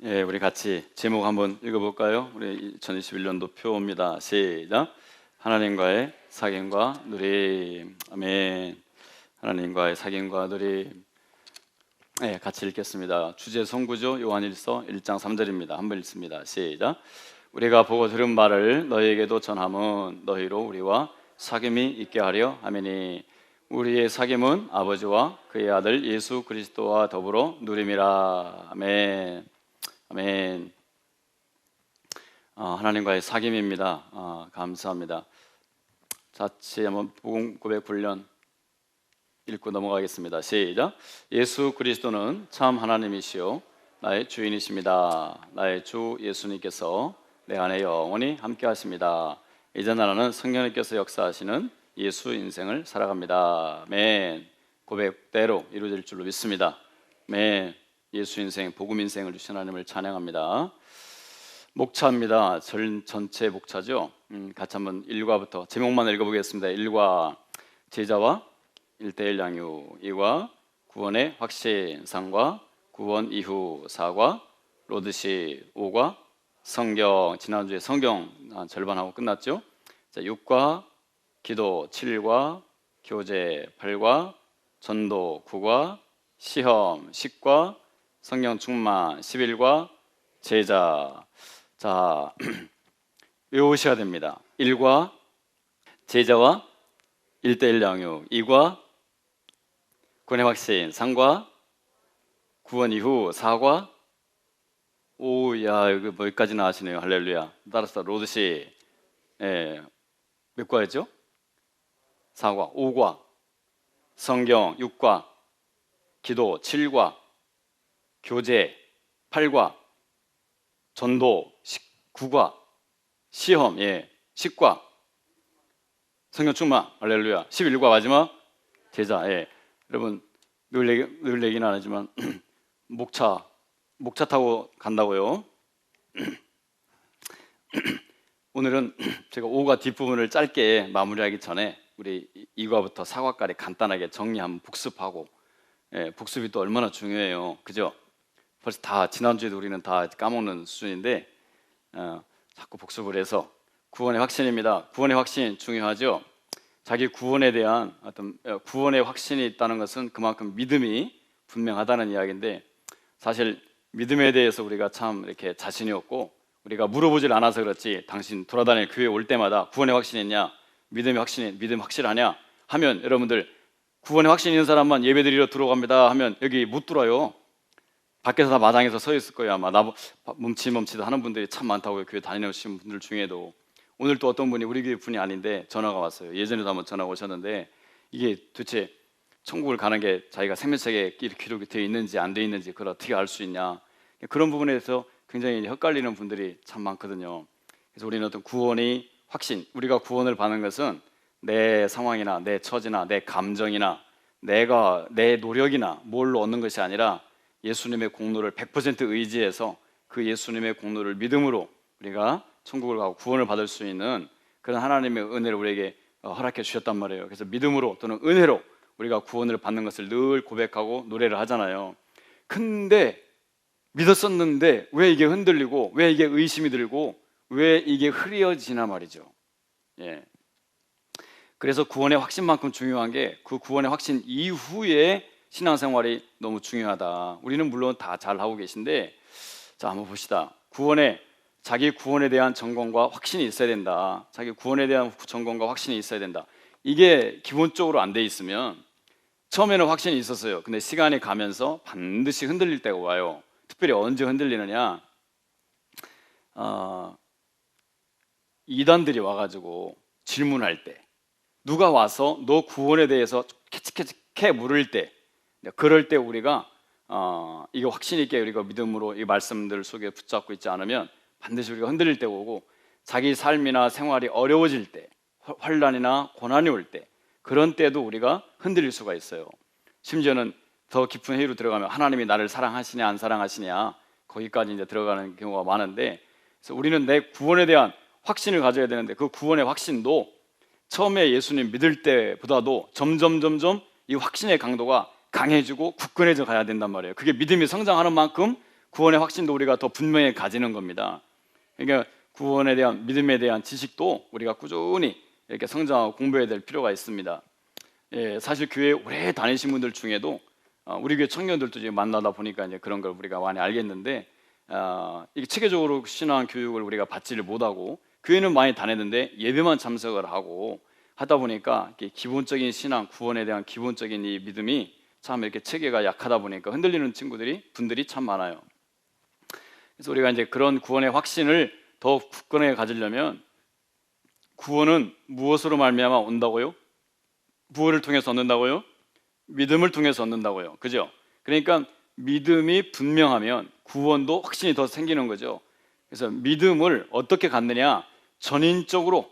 예, 우리 같이 제목 한번 읽어볼까요? 우리 2021년도 표입니다. 시작. 하나님과의 사귐과 누림. 아멘. 하나님과의 사귐과 누림. 예, 같이 읽겠습니다. 주제 선구죠. 요한일서 1장 3절입니다. 한번 읽습니다. 시작. 우리가 보고 들은 말을 너희에게도 전함은 너희로 우리와 사귐이 있게 하려 함이니 우리의 사귐은 아버지와 그의 아들 예수 그리스도와 더불어 누림이라. 아멘. 아멘. 하나님과의 사귐입니다. 감사합니다. 같이 한번 복음 고백 훈련 읽고 넘어가겠습니다. 시작. 예수 그리스도는 참 하나님이시요 나의 주인이십니다. 나의 주 예수님께서 내 안에 영원히 함께 하십니다. 이제 나는 성령님께서 역사하시는 예수 인생을 살아갑니다. 아멘. 고백대로 이루어질 줄로 믿습니다. 아멘. 예수 인생, 복음 인생을 주신 하나님을 찬양합니다. 목차입니다. 전체 목차죠. 같이 한번 1과부터 제목만 읽어보겠습니다. 1과 제자와 1대1 양육, 2과 구원의 확신, 3과 구원 이후, 4과 로드십, 5과 성경, 지난주에 성경 절반하고 끝났죠. 자, 6과 기도, 7과 교제, 8과 전도, 9과 시험, 10과 성령 충만, 11과 제자. 자, 외우셔야 됩니다. 1과 제자와 1대1 양육, 2과 구원의 확신, 3과 구원 이후, 4과 오야 이거 뭐기까지나 하시네요. 할렐루야. 따라서 로드시, 예, 몇 과였죠? 4과, 5과 성경, 6과 기도, 7과 교제, 8과 전도, 9과 시험, 10과 성령 충만, 할렐루야. 11과 마지막 제자. 여러분 늘 얘기는 안 하지만 목차 타고 간다고요. 오늘은 제가 5과 뒷부분을 짧게 마무리하기 전에 우리 2과부터 4과까지 간단하게 정리 한번 복습하고, 복습이 또 얼마나 중요해요. 그죠? 벌써 다 지난주에도 우리는 다 까먹는 수준인데 자꾸 복습을 해서 구원의 확신입니다. 구원의 확신 중요하죠. 자기 구원에 대한 어떤 구원의 확신이 있다는 것은 그만큼 믿음이 분명하다는 이야기인데, 사실 믿음에 대해서 우리가 참 이렇게 자신이 없고 우리가 물어보질 않아서 그렇지, 당신 돌아다닐 교회 올 때마다 구원의 확신이 있냐, 믿음 확실하냐 하면, 여러분들 구원의 확신 있는 사람만 예배드리러 들어갑니다 하면 여기 못 들어요. 밖에서 다 마당에서 서 있을 거예요. 아마 나 멈칫멈칫 하는 분들이 참 많다고요. 교회 다니시는 분들 중에도. 오늘 또 어떤 분이 우리 교회 분이 아닌데 전화가 왔어요. 예전에도 한번 전화가 오셨는데 이게 도대체 천국을 가는 게 자기가 생명책에 기록이 되어 있는지 안 되어 있는지 그걸 어떻게 알 수 있냐, 그런 부분에서 굉장히 헷갈리는 분들이 참 많거든요. 그래서 우리는 어떤 구원의 확신, 우리가 구원을 받는 것은 내 상황이나 내 처지나 내 감정이나 내가 내 노력이나 뭘로 얻는 것이 아니라 예수님의 공로를 100% 의지해서 그 예수님의 공로를 믿음으로 우리가 천국을 가고 구원을 받을 수 있는 그런 하나님의 은혜를 우리에게 허락해 주셨단 말이에요. 그래서 믿음으로 또는 은혜로 우리가 구원을 받는 것을 늘 고백하고 노래를 하잖아요. 근데 믿었었는데 왜 이게 흔들리고 왜 이게 의심이 들고 왜 이게 흐려지나 말이죠. 그래서 구원의 확신만큼 중요한 게 그 구원의 확신 이후에 신앙생활이 너무 중요하다. 우리는 물론 다 잘하고 계신데, 자, 한번 봅시다. 자기 구원에 대한 점검과 확신이 있어야 된다. 자기 구원에 대한 점검과 확신이 있어야 된다. 이게 기본적으로 안 돼 있으면, 처음에는 확신이 있었어요. 근데 시간이 가면서 반드시 흔들릴 때가 와요. 특별히 언제 흔들리느냐, 이단들이 와가지고 질문할 때, 누가 와서 너 구원에 대해서 캐치캐치 물을 때, 그럴 때 우리가 이게 확신 있게 우리가 믿음으로 이 말씀들 속에 붙잡고 있지 않으면 반드시 우리가 흔들릴 때가 오고, 자기 삶이나 생활이 어려워질 때, 환난이나 고난이 올 때, 그런 때도 우리가 흔들릴 수가 있어요. 심지어는 더 깊은 회의로 들어가면 하나님이 나를 사랑하시냐 안 사랑하시냐, 거기까지 이제 들어가는 경우가 많은데, 그래서 우리는 내 구원에 대한 확신을 가져야 되는데, 그 구원의 확신도 처음에 예수님 믿을 때보다도 점점 이 확신의 강도가 강해지고 굳건해져 가야 된단 말이에요. 그게 믿음이 성장하는 만큼 구원의 확신도 우리가 더 분명히 가지는 겁니다. 그러니까 구원에 대한 믿음에 대한 지식도 우리가 꾸준히 이렇게 성장하고 공부해야 될 필요가 있습니다. 사실 교회 오래 다니신 분들 중에도 우리 교회 청년들도 이제 만나다 보니까 이제 그런 걸 우리가 많이 알겠는데, 이게 체계적으로 신앙 교육을 우리가 받지를 못하고 교회는 많이 다녔는데 예배만 참석을 하고 하다 보니까 기본적인 신앙, 구원에 대한 기본적인 이 믿음이 참 이렇게 체계가 약하다 보니까 흔들리는 분들이 참 많아요. 그래서 우리가 이제 그런 구원의 확신을 더 굳건하게 가지려면, 구원은 무엇으로 말미암아 온다고요? 무엇을 통해서 얻는다고요? 믿음을 통해서 얻는다고요. 그죠? 그러니까 믿음이 분명하면 구원도 확신이 더 생기는 거죠. 그래서 믿음을 어떻게 갖느냐? 전인적으로,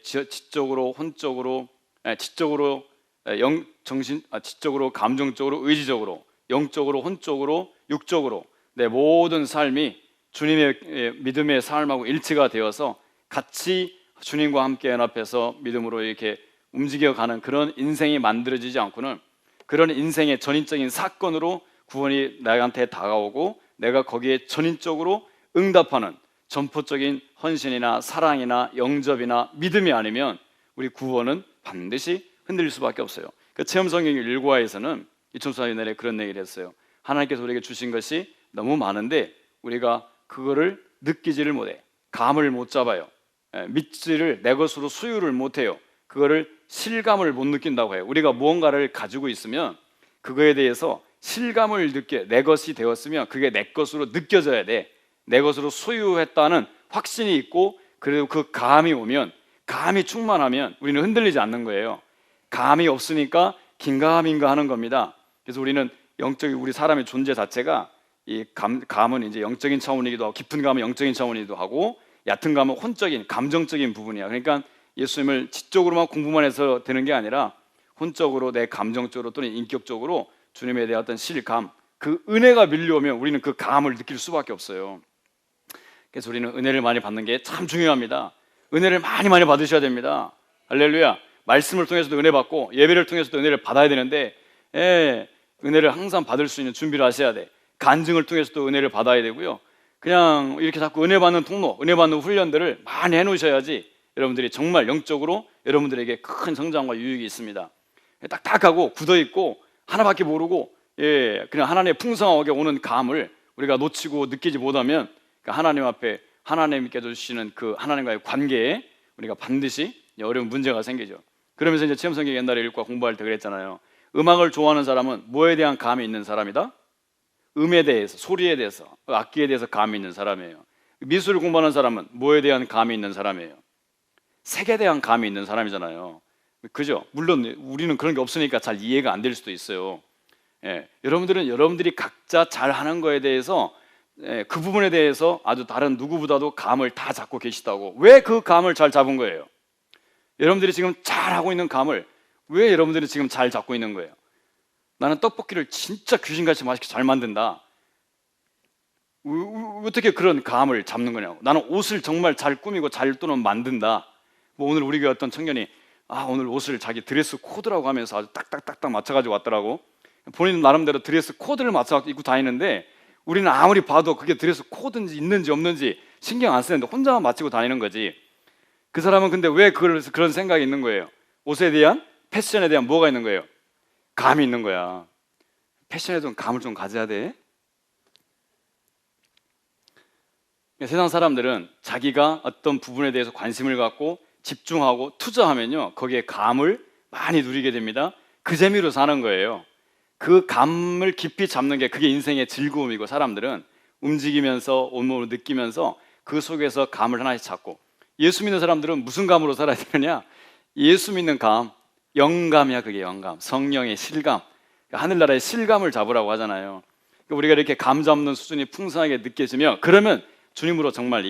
지적으로, 혼적으로, 지적으로, 지적으로, 감정적으로, 의지적으로, 영적으로, 혼적으로, 육적으로 내 모든 삶이 주님의 믿음의 삶하고 일치가 되어서 같이 주님과 함께 연합해서 믿음으로 이렇게 움직여가는 그런 인생이 만들어지지 않고는, 그런 인생의 전인적인 사건으로 구원이 나한테 다가오고 내가 거기에 전인적으로 응답하는 전포적인 헌신이나 사랑이나 영접이나 믿음이 아니면 우리 구원은 반드시 흔들릴 수밖에 없어요. 그 체험성경 1과에서는 이천수사의 날에 그런 얘기를 했어요. 하나님께서 우리에게 주신 것이 너무 많은데 우리가 그거를 느끼지를 못해. 감을 못 잡아요. 믿지를 내 것으로 수유를 못해요. 그거를 실감을 못 느낀다고 해요. 우리가 무언가를 가지고 있으면 그거에 대해서 실감을 느껴, 내 것이 되었으면 그게 내 것으로 느껴져야 돼. 내 것으로 소유했다는 확신이 있고, 그리고 그 감이 오면, 감이 충만하면 우리는 흔들리지 않는 거예요. 감이 없으니까 긴가민가 하는 겁니다. 그래서 우리는 영적인, 우리 사람의 존재 자체가 이 감은 이제 영적인 차원이기도 하고, 깊은 감은 영적인 차원이기도 하고, 얕은 감은 혼적인 감정적인 부분이야. 그러니까 예수님을 지적으로만 공부만 해서 되는 게 아니라 혼적으로, 내 감정적으로 또는 인격적으로 주님에 대한 어떤 실감, 그 은혜가 밀려오면 우리는 그 감을 느낄 수밖에 없어요. 그래서 우리는 은혜를 많이 받는 게 참 중요합니다. 은혜를 많이 받으셔야 됩니다. 할렐루야. 말씀을 통해서도 은혜 받고 예배를 통해서도 은혜를 받아야 되는데, 은혜를 항상 받을 수 있는 준비를 하셔야 돼. 간증을 통해서도 은혜를 받아야 되고요. 그냥 이렇게 자꾸 은혜 받는 통로, 은혜 받는 훈련들을 많이 해놓으셔야지 여러분들이 정말 영적으로 여러분들에게 큰 성장과 유익이 있습니다. 딱딱하고 굳어있고 하나밖에 모르고 그냥 하나님의 풍성하게 오는 감을 우리가 놓치고 느끼지 못하면, 하나님 앞에 하나님께서 주시는 그 하나님과의 관계에 우리가 반드시 어려운 문제가 생기죠. 그러면서 이제 체험성경 옛날에 읽고 공부할 때 그랬잖아요. 음악을 좋아하는 사람은 뭐에 대한 감이 있는 사람이다? 음에 대해서, 소리에 대해서, 악기에 대해서 감이 있는 사람이에요. 미술을 공부하는 사람은 뭐에 대한 감이 있는 사람이에요? 색에 대한 감이 있는 사람이잖아요. 그죠? 물론 우리는 그런 게 없으니까 잘 이해가 안 될 수도 있어요. 여러분들은 여러분들이 각자 잘하는 거에 대해서, 그 부분에 대해서 아주 다른 누구보다도 감을 다 잡고 계시다고. 왜 그 감을 잘 잡은 거예요? 여러분들이 지금 잘하고 있는 감을 왜 여러분들이 지금 잘 잡고 있는 거예요? 나는 떡볶이를 진짜 귀신같이 맛있게 잘 만든다. 어떻게 그런 감을 잡는 거냐고. 나는 옷을 정말 잘 꾸미고 잘 또는 만든다. 오늘 우리 교회 어떤 청년이 오늘 옷을 자기 드레스 코드라고 하면서 아주 딱딱딱딱 맞춰가지고 왔더라고. 본인 나름대로 드레스 코드를 맞춰서 입고 다니는데 우리는 아무리 봐도 그게 드레스 코드인지 있는지 없는지 신경 안 쓰는데 혼자만 맞추고 다니는 거지. 그 사람은 근데 왜 그런 생각이 있는 거예요? 옷에 대한, 패션에 대한 뭐가 있는 거예요? 감이 있는 거야. 패션에 좀 감을 좀 가져야 돼. 세상 사람들은 자기가 어떤 부분에 대해서 관심을 갖고 집중하고 투자하면요, 거기에 감을 많이 누리게 됩니다. 그 재미로 사는 거예요. 그 감을 깊이 잡는 게 그게 인생의 즐거움이고, 사람들은 움직이면서 온몸으로 느끼면서 그 속에서 감을 하나씩 잡고, 예수 믿는 사람들은 무슨 감으로 살아야 되느냐? 예수 믿는 감, 영감이야. 그게 영감, 성령의 실감, 하늘나라의 실감을 잡으라고 하잖아요. 우리가 이렇게 감 잡는 수준이 풍성하게 느껴지면, 그러면 주님으로 정말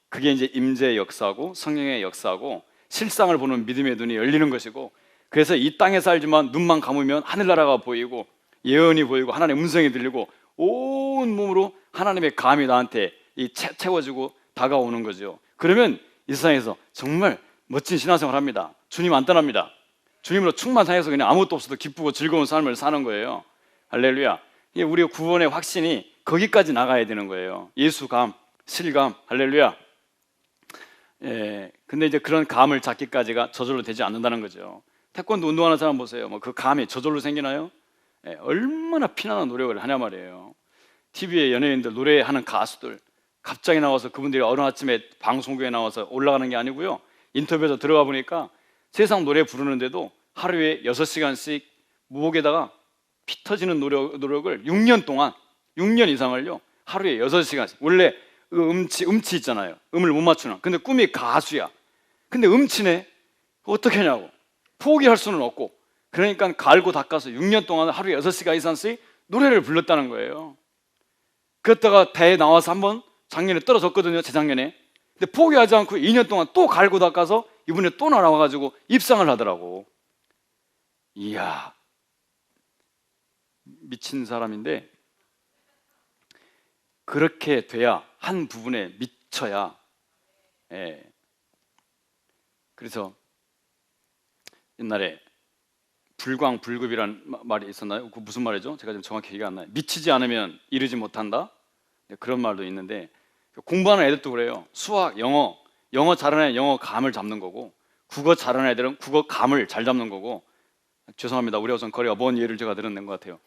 그게 이제 임재의 역사고 성령의 역사고 실상을 보는 믿음의 눈이 열리는 것이고, 그래서 이 땅에 살지만 눈만 감으면 하늘나라가 보이고 예언이 보이고 하나님의 음성이 들리고 온 몸으로 하나님의 감이 나한테 채워지고 다가오는 거죠. 그러면 이 세상에서 정말 멋진 신앙생활을 합니다. 주님 안 떠납니다. 주님으로 충만해서 그냥 아무것도 없어도 기쁘고 즐거운 삶을 사는 거예요. 할렐루야. 이게 우리의 구원의 확신이 거기까지 나가야 되는 거예요. 예수감, 실감, 할렐루야. 근데 이제 그런 감을 잡기까지가 저절로 되지 않는다는 거죠. 태권도 운동하는 사람 보세요. 뭐 그 감이 저절로 생기나요? 얼마나 피나는 노력을 하냐 말이에요. TV에 연예인들, 노래하는 가수들 갑자기 나와서 그분들이 어느 아침에 방송국에 나와서 올라가는 게 아니고요. 인터뷰에서 들어가 보니까 세상 노래 부르는데도 하루에 6시간씩 무복에다가 피 터지는 노력을 6년 동안, 6년 이상을요, 하루에 6시간씩. 원래 음치 있잖아요. 음을 못 맞추는. 근데 꿈이 가수야. 근데 음치네. 어떻게 하냐고. 포기할 수는 없고. 그러니까 갈고 닦아서 6년 동안 하루에 6시간 이상씩 노래를 불렀다는 거예요. 그랬다가 대회 나와서 한번 작년에 떨어졌거든요. 재작년에. 근데 포기하지 않고 2년 동안 또 갈고 닦아서 이번에 또 날아와가지고 입상을 하더라고. 이야, 미친 사람인데, 그렇게 돼야, 한 부분에 미쳐야. 그래서 옛날에 불광불급이란 말이 있었나요? 그 무슨 말이죠? 제가 지금 정확히 기억이 안 나요. 미치지 않으면 이르지 못한다. 그런 말도 있는데, 공부하는 애들도 그래요. 수학, 영어 잘하는 애는 영어 감을 잡는 거고, 국어 잘하는 애들은 국어 감을 잘 잡는 거고. 죄송합니다. 우리 우선 거리가 먼 예를 제가 들은 것 같아요.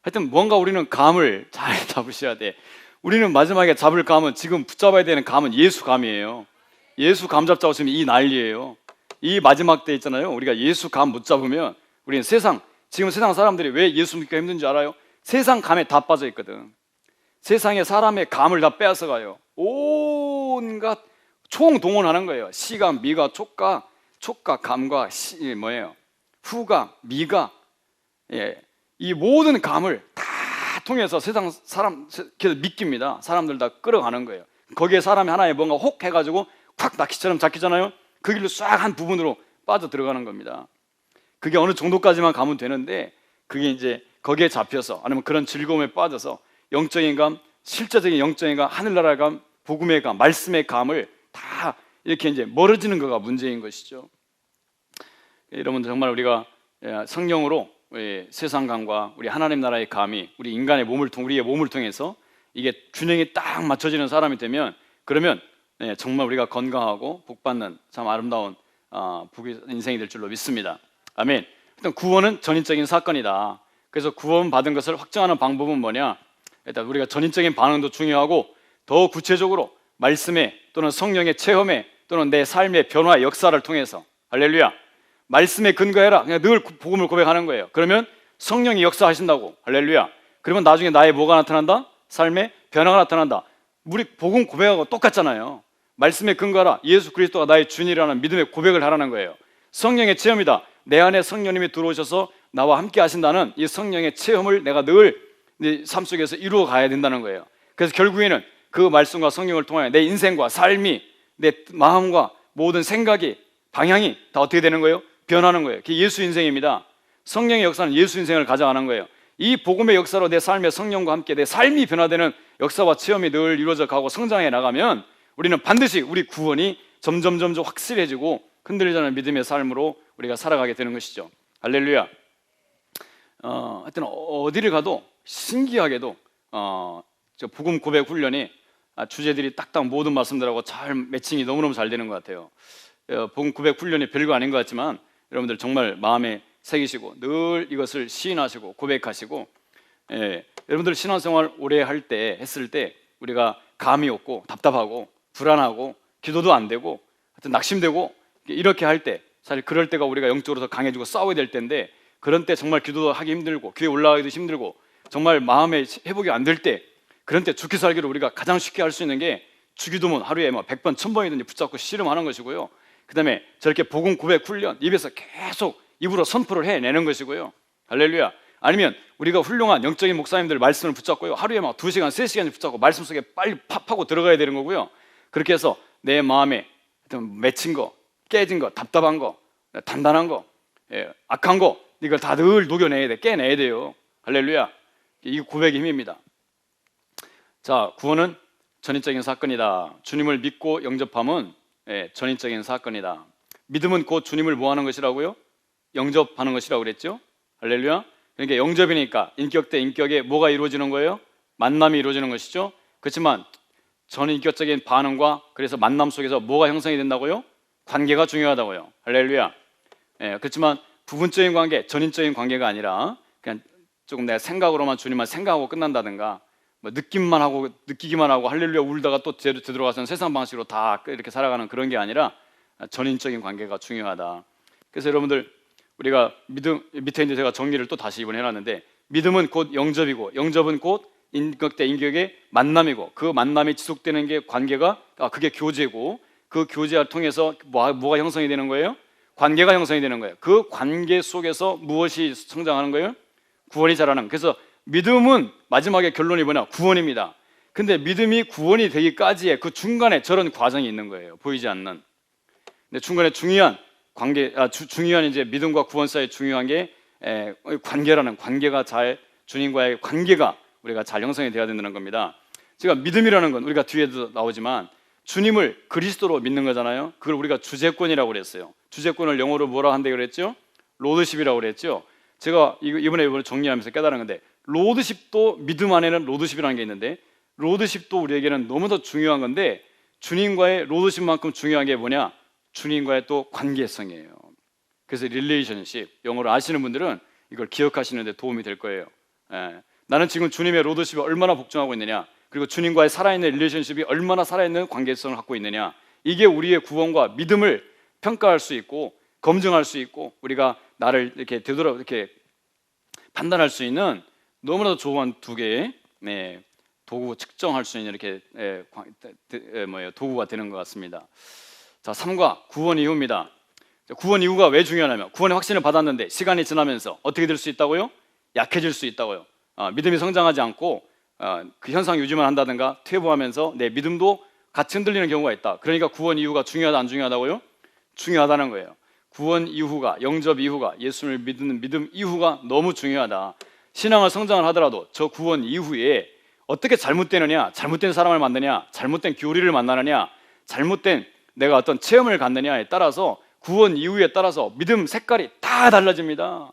하여튼 뭔가 우리는 감을 잘 잡으셔야 돼. 우리는 마지막에 잡을 감은, 지금 붙잡아야 되는 감은 예수 감이에요. 예수 감 잡자고 지금 이 난리예요. 이 마지막 때 있잖아요. 우리가 예수 감 못 잡으면 우리는 지금 세상 사람들이 왜 예수 믿기가 힘든지 알아요? 세상 감에 다 빠져 있거든. 세상에 사람의 감을 다 빼앗아 가요. 온갖 총동원하는 거예요. 시각, 미각, 촉각, 감각, 후각, 미각, 이 모든 감을 다 통해서 세상 사람 계속 믿깁니다. 사람들 다 끌어가는 거예요. 거기에 사람이 하나에 뭔가 혹 해가지고 콱 낚시처럼 잡히잖아요. 그 길로 싹 한 부분으로 빠져 들어가는 겁니다. 그게 어느 정도까지만 가면 되는데, 그게 이제 거기에 잡혀서, 아니면 그런 즐거움에 빠져서 영적인 감, 실제적인 영적인 감, 하늘나라의 감, 복음의 감, 말씀의 감을 다 이렇게 이제 멀어지는 거가 문제인 것이죠. 여러분들 정말 우리가 성령으로 세상 감과 우리 하나님 나라의 감이 우리의 몸을 통해서 이게 균형이 딱 맞춰지는 사람이 되면, 그러면 정말 우리가 건강하고 복받는 참 아름다운 인생이 될 줄로 믿습니다. 아멘. 일단 구원은 전인적인 사건이다. 그래서 구원받은 것을 확정하는 방법은 뭐냐? 일단 우리가 전인적인 반응도 중요하고, 더 구체적으로 말씀에 또는 성령의 체험에 또는 내 삶의 변화 역사를 통해서, 할렐루야, 말씀에 근거해라. 그냥 늘 복음을 고백하는 거예요. 그러면 성령이 역사하신다고, 할렐루야. 그러면 나중에 나의 뭐가 나타난다? 삶의 변화가 나타난다. 우리 복음 고백하고 똑같잖아요. 말씀에 근거하라. 예수 그리스도가 나의 주님이라는 믿음의 고백을 하라는 거예요. 성령의 체험이다. 내 안에 성령님이 들어오셔서 나와 함께 하신다는 이 성령의 체험을 내가 늘 내 삶 속에서 이루어 가야 된다는 거예요. 그래서 결국에는 그 말씀과 성령을 통하여 내 인생과 삶이, 내 마음과 모든 생각이, 방향이 다 어떻게 되는 거예요? 변하는 거예요. 그게 예수 인생입니다. 성령의 역사는 예수 인생을 가져가는 거예요. 이 복음의 역사로 내 삶의 성령과 함께 내 삶이 변화되는 역사와 체험이 늘 이루어져 가고 성장해 나가면, 우리는 반드시 우리 구원이 점점 확실해지고 흔들리지 않는 믿음의 삶으로 우리가 살아가게 되는 것이죠. 할렐루야. 하여튼 어디를 가도 신기하게도 저 복음 고백 훈련이 주제들이 딱딱 모든 말씀들하고 잘 매칭이 너무너무 잘 되는 것 같아요. 복음 고백 훈련이 별거 아닌 것 같지만 여러분들 정말 마음에 새기시고 늘 이것을 시인하시고 고백하시고, 여러분들 신앙생활 오래 했을 때 우리가 감이 없고 답답하고 불안하고 기도도 안 되고 하여튼 낙심되고 이렇게 할 때, 사실 그럴 때가 우리가 영적으로 더 강해지고 싸워야 될 때인데, 그런 때 정말 기도도 하기 힘들고 교회 올라가기도 힘들고 정말 마음의 회복이 안 될 때, 그런 때 죽기 살기를 우리가 가장 쉽게 할 수 있는 게 주기도문 하루에 100번 1000번이든지 붙잡고 씨름하는 것이고요. 그 다음에 저렇게 복음 고백 훈련, 입에서 계속 입으로 선포를 해내는 것이고요. 할렐루야. 아니면 우리가 훌륭한 영적인 목사님들 말씀을 붙잡고요, 하루에 2시간 3시간 붙잡고 말씀 속에 빨리 팝하고 들어가야 되는 거고요. 그렇게 해서 내 마음에 맺힌 거, 깨진 거, 답답한 거, 단단한 거, 악한 거, 이걸 다 늘 녹여내야 돼. 깨내야 돼요. 할렐루야. 이게 고백의 힘입니다. 자, 구원은 전인적인 사건이다. 주님을 믿고 영접함은 전인적인 사건이다. 믿음은 곧 주님을 뭐 하는 것이라고요? 영접하는 것이라고 그랬죠. 할렐루야. 그러니까 영접이니까 인격 대 인격에 뭐가 이루어지는 거예요? 만남이 이루어지는 것이죠. 그렇지만 전인격적인 반응과 그래서 만남 속에서 뭐가 형성이 된다고요? 관계가 중요하다고요. 할렐루야. 예, 그렇지만 부분적인 관계, 전인적인 관계가 아니라 그냥 조금 내가 생각으로만 주님만 생각하고 끝난다든가 뭐 느끼기만 하고 할렐루야 울다가 또 되돌아가서는 세상 방식으로 다 이렇게 살아가는 그런 게 아니라 전인적인 관계가 중요하다. 그래서 여러분들 우리가 믿음 밑에 이제 제가 정리를 또 다시 이번에 해놨는데 믿음은 곧 영접이고 영접은 곧 인격 대 인격의 만남이고 그 만남이 지속되는 게 관계가 그게 교제고 그 교제를 통해서 뭐가 형성이 되는 거예요? 관계가 형성이 되는 거예요. 그 관계 속에서 무엇이 성장하는 거예요? 구원이 자라는. 그래서 믿음은 마지막에 결론이 뭐냐? 구원입니다. 근데 믿음이 구원이 되기까지의 그 중간에 저런 과정이 있는 거예요. 보이지 않는. 근데 중간에 중요한 관계, 중요한 이제 믿음과 구원 사이에 중요한 게 관계라는 관계가 잘 주님과의 관계가 우리가 잘 형성이 되어야 된다는 겁니다. 제가 믿음이라는 건 우리가 뒤에도 나오지만 주님을 그리스도로 믿는 거잖아요. 그걸 우리가 주제권이라고 그랬어요. 주제권을 영어로 뭐라 한다고 그랬죠? 로드십이라고 그랬죠. 제가 이번에 정리하면서 깨달은 건데 로드십도 믿음 안에는 로드십이라는 게 있는데 로드십도 우리에게는 너무도 중요한 건데 주님과의 로드십만큼 중요한 게 뭐냐? 주님과의 또 관계성이에요. 그래서 릴레이션십, 영어로 아시는 분들은 이걸 기억하시는 데 도움이 될 거예요. 나는 지금 주님의 로드십에 얼마나 복종하고 있느냐, 그리고 주님과의 살아있는 릴레이션십이 얼마나 살아있는 관계성을 갖고 있느냐, 이게 우리의 구원과 믿음을 평가할 수 있고 검증할 수 있고 우리가 나를 이렇게 이렇게 판단할 수 있는 너무나도 좋은 두 개의 도구, 측정할 수 있는 이렇게 도구가 되는 것 같습니다. 자, 3과 구원 이후입니다. 구원 이후가 왜 중요하냐면 구원의 확신을 받았는데 시간이 지나면서 어떻게 될 수 있다고요? 약해질 수 있다고요. 믿음이 성장하지 않고 그 현상 유지만 한다든가 퇴보하면서 내 믿음도 같이 흔들리는 경우가 있다. 그러니까 구원 이후가 중요하다 안 중요하다고요? 중요하다는 거예요. 구원 이후가, 영접 이후가, 예수를 믿는 믿음 이후가 너무 중요하다. 신앙을 성장을 하더라도 저 구원 이후에 어떻게 잘못되느냐, 잘못된 사람을 만나냐, 잘못된 교리를 만나느냐, 잘못된 내가 어떤 체험을 갖느냐에 따라서 구원 이후에 따라서 믿음 색깔이 다 달라집니다.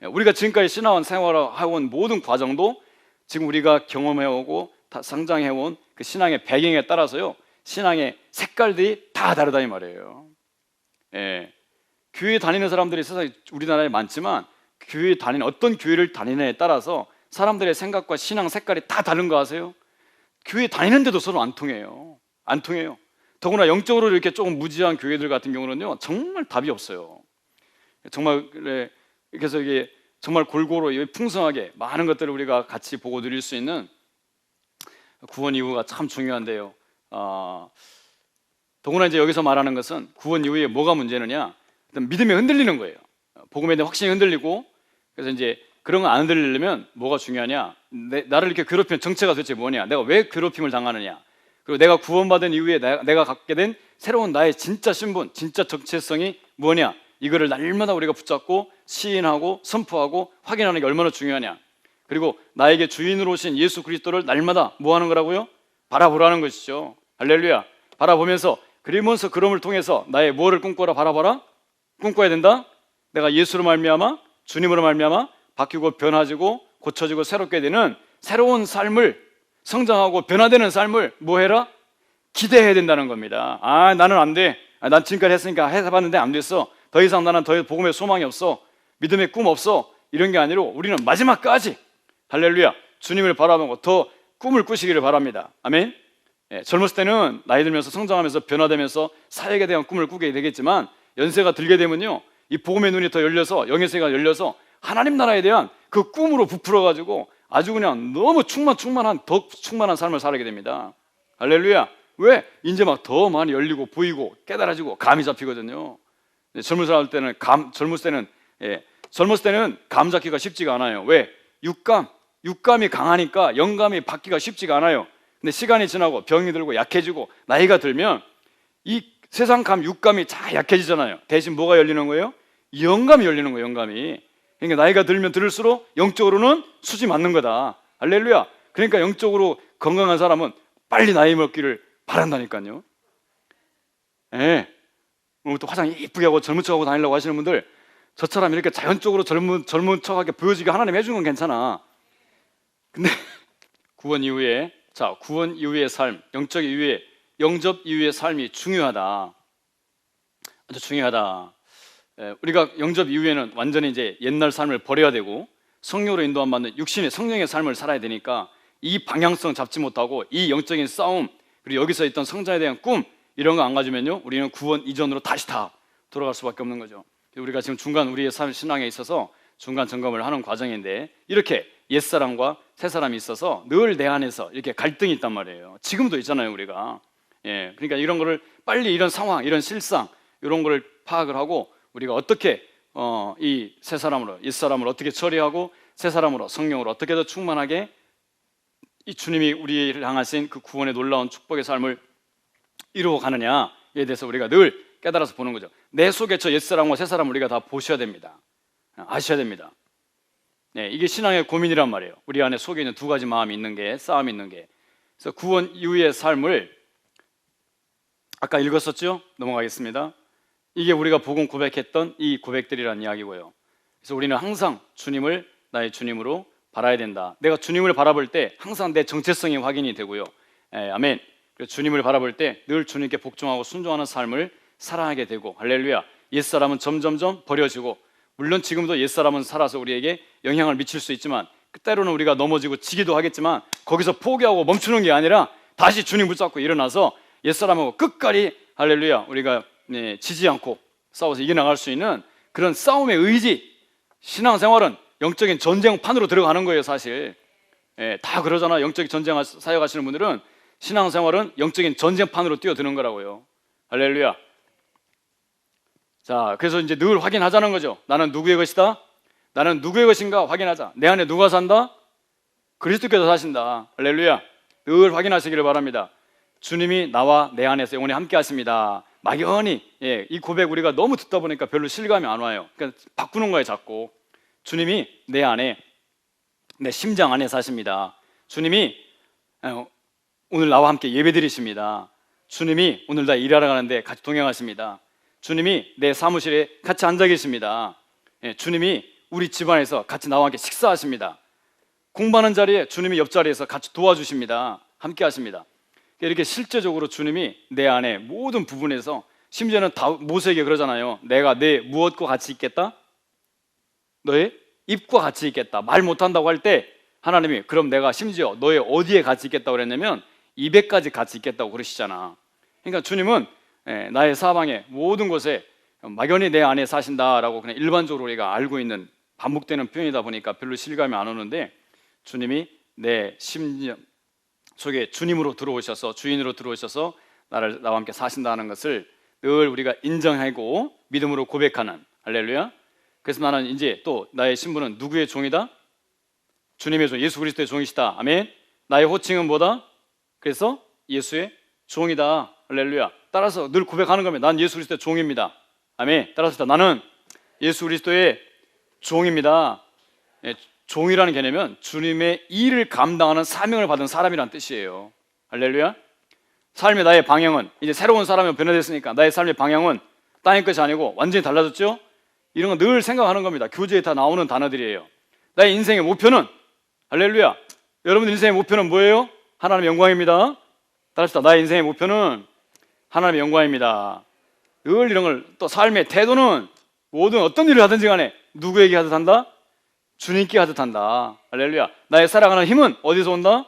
우리가 지금까지 신앙 생활을 해온 모든 과정도 지금 우리가 경험해오고 성장해온 그 신앙의 배경에 따라서요 신앙의 색깔들이 다 다르다 이 말이에요. 교회 다니는 사람들이 세상에 우리나라에 많지만 교회 다니는 어떤 교회를 다니느냐에 따라서 사람들의 생각과 신앙 색깔이 다 다른 거 아세요? 교회 다니는데도 서로 안 통해요. 안 통해요. 더구나 영적으로 이렇게 조금 무지한 교회들 같은 경우는요 정말 답이 없어요. 정말 그래서 이게 정말 골고루 풍성하게 많은 것들을 우리가 같이 보고 누릴 수 있는 구원 이후가 참 중요한데요. 더구나 이제 여기서 말하는 것은 구원 이후에 뭐가 문제느냐? 일단 믿음이 흔들리는 거예요. 복음에 대한 확신이 흔들리고 그래서 이제 그런 거 안 흔들리려면 뭐가 중요하냐? 나를 이렇게 괴롭히는 정체가 도대체 뭐냐? 내가 왜 괴롭힘을 당하느냐? 그리고 내가 구원받은 이후에 내가 갖게 된 새로운 나의 진짜 신분, 진짜 정체성이 뭐냐? 이거를 날마다 우리가 붙잡고 시인하고 선포하고 확인하는 게 얼마나 중요하냐? 그리고 나에게 주인으로 오신 예수 그리스도를 날마다 뭐 하는 거라고요? 바라보라는 것이죠. 할렐루야. 바라보면서 그러면서 그럼을 통해서 나의 뭐를 꿈꿔라 바라봐라? 꿈꿔야 된다? 내가 예수로 말미암아 주님으로 말미암아 바뀌고 변화지고 고쳐지고 새롭게 되는 새로운 삶을 성장하고 변화되는 삶을 뭐 해라? 기대해야 된다는 겁니다. 나는 안 돼. 난 지금까지 했으니까 해봤는데 안 됐어. 더 이상 나는 더 복음의 소망이 없어. 믿음의 꿈 없어. 이런 게 아니라 우리는 마지막까지 할렐루야 주님을 바라보고 더 꿈을 꾸시기를 바랍니다. 아멘. 젊었을 때는 나이 들면서 성장하면서 변화되면서 사역에 대한 꿈을 꾸게 되겠지만 연세가 들게 되면요 이 복음의 눈이 더 열려서 영의 세계가 열려서 하나님 나라에 대한 그 꿈으로 부풀어가지고 아주 그냥 너무 충만한 더 충만한 삶을 살게 됩니다. 할렐루야. 왜? 이제 막 더 많이 열리고 보이고 깨달아지고 감이 잡히거든요. 젊었을 때는 감 잡기가 쉽지가 않아요. 왜? 육감이 강하니까 영감이 받기가 쉽지가 않아요. 근데 시간이 지나고 병이 들고 약해지고 나이가 들면 이 세상 육감이 다 약해지잖아요. 대신 뭐가 열리는 거예요? 영감이 열리는 거예요. 영감이. 그러니까 나이가 들면 들을수록 영적으로는 수지 맞는 거다. 할렐루야. 그러니까 영적으로 건강한 사람은 빨리 나이 먹기를 바란다니까요. 오늘부터 화장 이쁘게 하고 젊은 척하고 다니려고 하시는 분들 저처럼 이렇게 자연적으로 젊은 척하게 보여지게 하나님 해주는 건 괜찮아. 근데 구원 이후에, 자, 구원 이후의 삶, 영적 이후에, 영접 이후의 삶이 중요하다. 아주 중요하다. 우리가 영접 이후에는 완전히 이제 옛날 삶을 버려야 되고 성령으로 인도함 받는 육신의 성령의 삶을 살아야 되니까 이 방향성 잡지 못하고 이 영적인 싸움, 그리고 여기서 있던 성장에 대한 꿈, 이런 거 안 가지면요, 우리는 구원 이전으로 다시 다 돌아갈 수밖에 없는 거죠. 우리가 지금 중간 우리의 삶 신앙에 있어서 중간 점검을 하는 과정인데, 이렇게 옛사람과 새사람이 있어서 늘 내 안에서 이렇게 갈등이 있단 말이에요. 지금도 있잖아요, 우리가. 그러니까 이런 거를 빨리, 이런 상황, 이런 실상, 이런 거를 파악을 하고 우리가 어떻게 이 새사람으로, 옛사람을 어떻게 처리하고 새사람으로, 성령으로 어떻게 더 충만하게 이 주님이 우리를 향하신 그 구원의 놀라운 축복의 삶을 이루어 가느냐에 대해서 우리가 늘 깨달아서 보는 거죠. 내 속에 저 옛사람과 새사람을 우리가 다 보셔야 됩니다. 아셔야 됩니다. 이게 신앙의 고민이란 말이에요. 우리 안에 속에 있는 두 가지 마음이 있는 게, 싸움이 있는 게. 그래서 구원 이후의 삶을 아까 읽었었죠? 넘어가겠습니다. 이게 우리가 복음 고백했던 이 고백들이란 이야기고요. 그래서 우리는 항상 주님을 나의 주님으로 바라야 된다. 내가 주님을 바라볼 때 항상 내 정체성이 확인이 되고요. 아멘. 그래서 주님을 바라볼 때 늘 주님께 복종하고 순종하는 삶을 살아가게 되고, 할렐루야. 옛사람은 점점점 버려지고, 물론 지금도 옛사람은 살아서 우리에게 영향을 미칠 수 있지만 때로는 우리가 넘어지고 지기도 하겠지만 거기서 포기하고 멈추는 게 아니라 다시 주님 붙잡고 일어나서 옛사람하고 끝까지, 할렐루야, 우리가 지지 않고 싸워서 이겨나갈 수 있는 그런 싸움의 의지. 신앙생활은 영적인 전쟁판으로 들어가는 거예요, 사실. 다 그러잖아. 영적인 전쟁 사역하시는 분들은 신앙생활은 영적인 전쟁판으로 뛰어드는 거라고요. 할렐루야. 자, 그래서 이제 늘 확인하자는 거죠. 나는 누구의 것이다? 나는 누구의 것인가 확인하자. 내 안에 누가 산다? 그리스도께서 사신다. 할렐루야. 늘 확인하시기를 바랍니다. 주님이 나와 내 안에서 영원히 함께 하십니다. 막연히 이 고백 우리가 너무 듣다 보니까 별로 실감이 안 와요. 그러니까 바꾸는 거예요, 자꾸. 주님이 내 안에, 내 심장 안에 사십니다. 주님이 오늘 나와 함께 예배드리십니다. 주님이 오늘 나 일하러 가는데 같이 동행하십니다. 주님이 내 사무실에 같이 앉아 계십니다. 주님이 우리 집안에서 같이 나와 함께 식사하십니다. 공부하는 자리에 주님이 옆자리에서 같이 도와주십니다. 함께 하십니다. 이렇게 실제적으로 주님이 내 안에 모든 부분에서, 심지어는 모세에게 그러잖아요. 내가 내 무엇과 같이 있겠다? 너의 입과 같이 있겠다. 말 못한다고 할 때 하나님이 그럼 내가 심지어 너의 어디에 같이 있겠다고 그랬냐면 입에까지 같이 있겠다고 그러시잖아. 그러니까 주님은 나의 사방에 모든 곳에 막연히 내 안에 사신다라고 그냥 일반적으로 우리가 알고 있는 반복되는 표현이다 보니까 별로 실감이 안 오는데, 주님이 내 심령 속에 주님으로 들어오셔서, 주인으로 들어오셔서 나와 함께 사신다는 것을 늘 우리가 인정하고 믿음으로 고백하는, 할렐루야. 그래서 나는 이제 또 나의 신분은 누구의 종이다? 주님의 종, 예수 그리스도의 종이시다. 아멘. 나의 호칭은 뭐다? 그래서 예수의 종이다. 할렐루야. 따라서 늘 고백하는 겁니다. 난 예수 그리스도의 종입니다. 아멘. 따라서 나는 예수 그리스도의 종입니다. 종이라는 개념은 주님의 일을 감당하는 사명을 받은 사람이란 뜻이에요. 할렐루야. 삶의 나의 방향은, 이제 새로운 사람이 변화됐으니까 나의 삶의 방향은 땅의 것이 아니고 완전히 달라졌죠? 이런 거 늘 생각하는 겁니다. 교재에 다 나오는 단어들이에요. 나의 인생의 목표는, 할렐루야, 여러분 인생의 목표는 뭐예요? 하나님의 영광입니다. 따라합시다. 나의 인생의 목표는 하나님의 영광입니다. 늘 이런 걸, 또 삶의 태도는 모든 어떤 일을 하든지 간에 누구에게 하듯 한다? 주님께 하듯 한다. 할렐루야. 나의 살아가는 힘은 어디서 온다?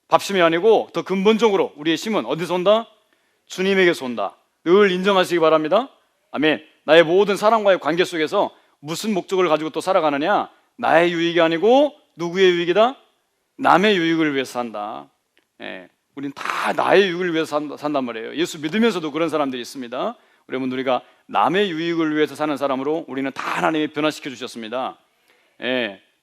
밥심이 아니고 더 근본적으로 우리의 힘은 어디서 온다? 주님에게서 온다. 늘 인정하시기 바랍니다. 아멘. 나의 모든 사람과의 관계 속에서 무슨 목적을 가지고 또 살아가느냐? 나의 유익이 아니고 누구의 유익이다? 남의 유익을 위해서 산다. 우린 다 나의 유익을 위해서 산단 말이에요. 예수 믿으면서도 그런 사람들이 있습니다. 여러분, 우리가 남의 유익을 위해서 사는 사람으로 우리는 다 하나님이 변화시켜 주셨습니다.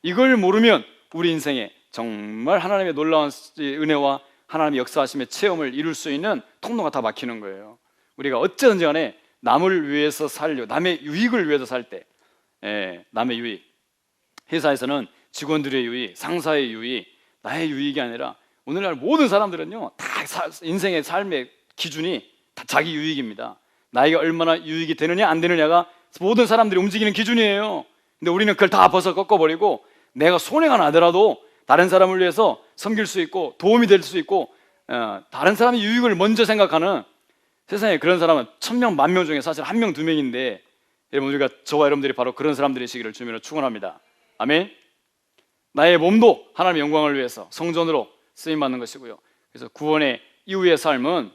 이걸 모르면 우리 인생에 정말 하나님의 놀라운 은혜와 하나님의 역사하심의 체험을 이룰 수 있는 통로가 다 막히는 거예요. 우리가 어쨌든지 간에 남을 위해서 살려, 남의 유익을 위해서 살 때, 남의 유익, 회사에서는 직원들의 유익, 상사의 유익, 나의 유익이 아니라 오늘날 모든 사람들은요, 다 인생의 삶의 기준이 다 자기 유익입니다. 나에게 얼마나 유익이 되느냐 안 되느냐가 모든 사람들이 움직이는 기준이에요. 근데 우리는 그걸 다 벗어 꺾어버리고 내가 손해가 나더라도 다른 사람을 위해서 섬길 수 있고 도움이 될 수 있고 다른 사람의 유익을 먼저 생각하는, 세상에 그런 사람은 1000명, 10,000명 중에 사실 1명, 2명인데, 여러분 우리가, 저와 여러분들이 바로 그런 사람들이시기를 주님으로 축원합니다. 아멘. 나의 몸도 하나님의 영광을 위해서 성전으로 쓰임받는 것이고요. 그래서 구원의 이후의 삶은,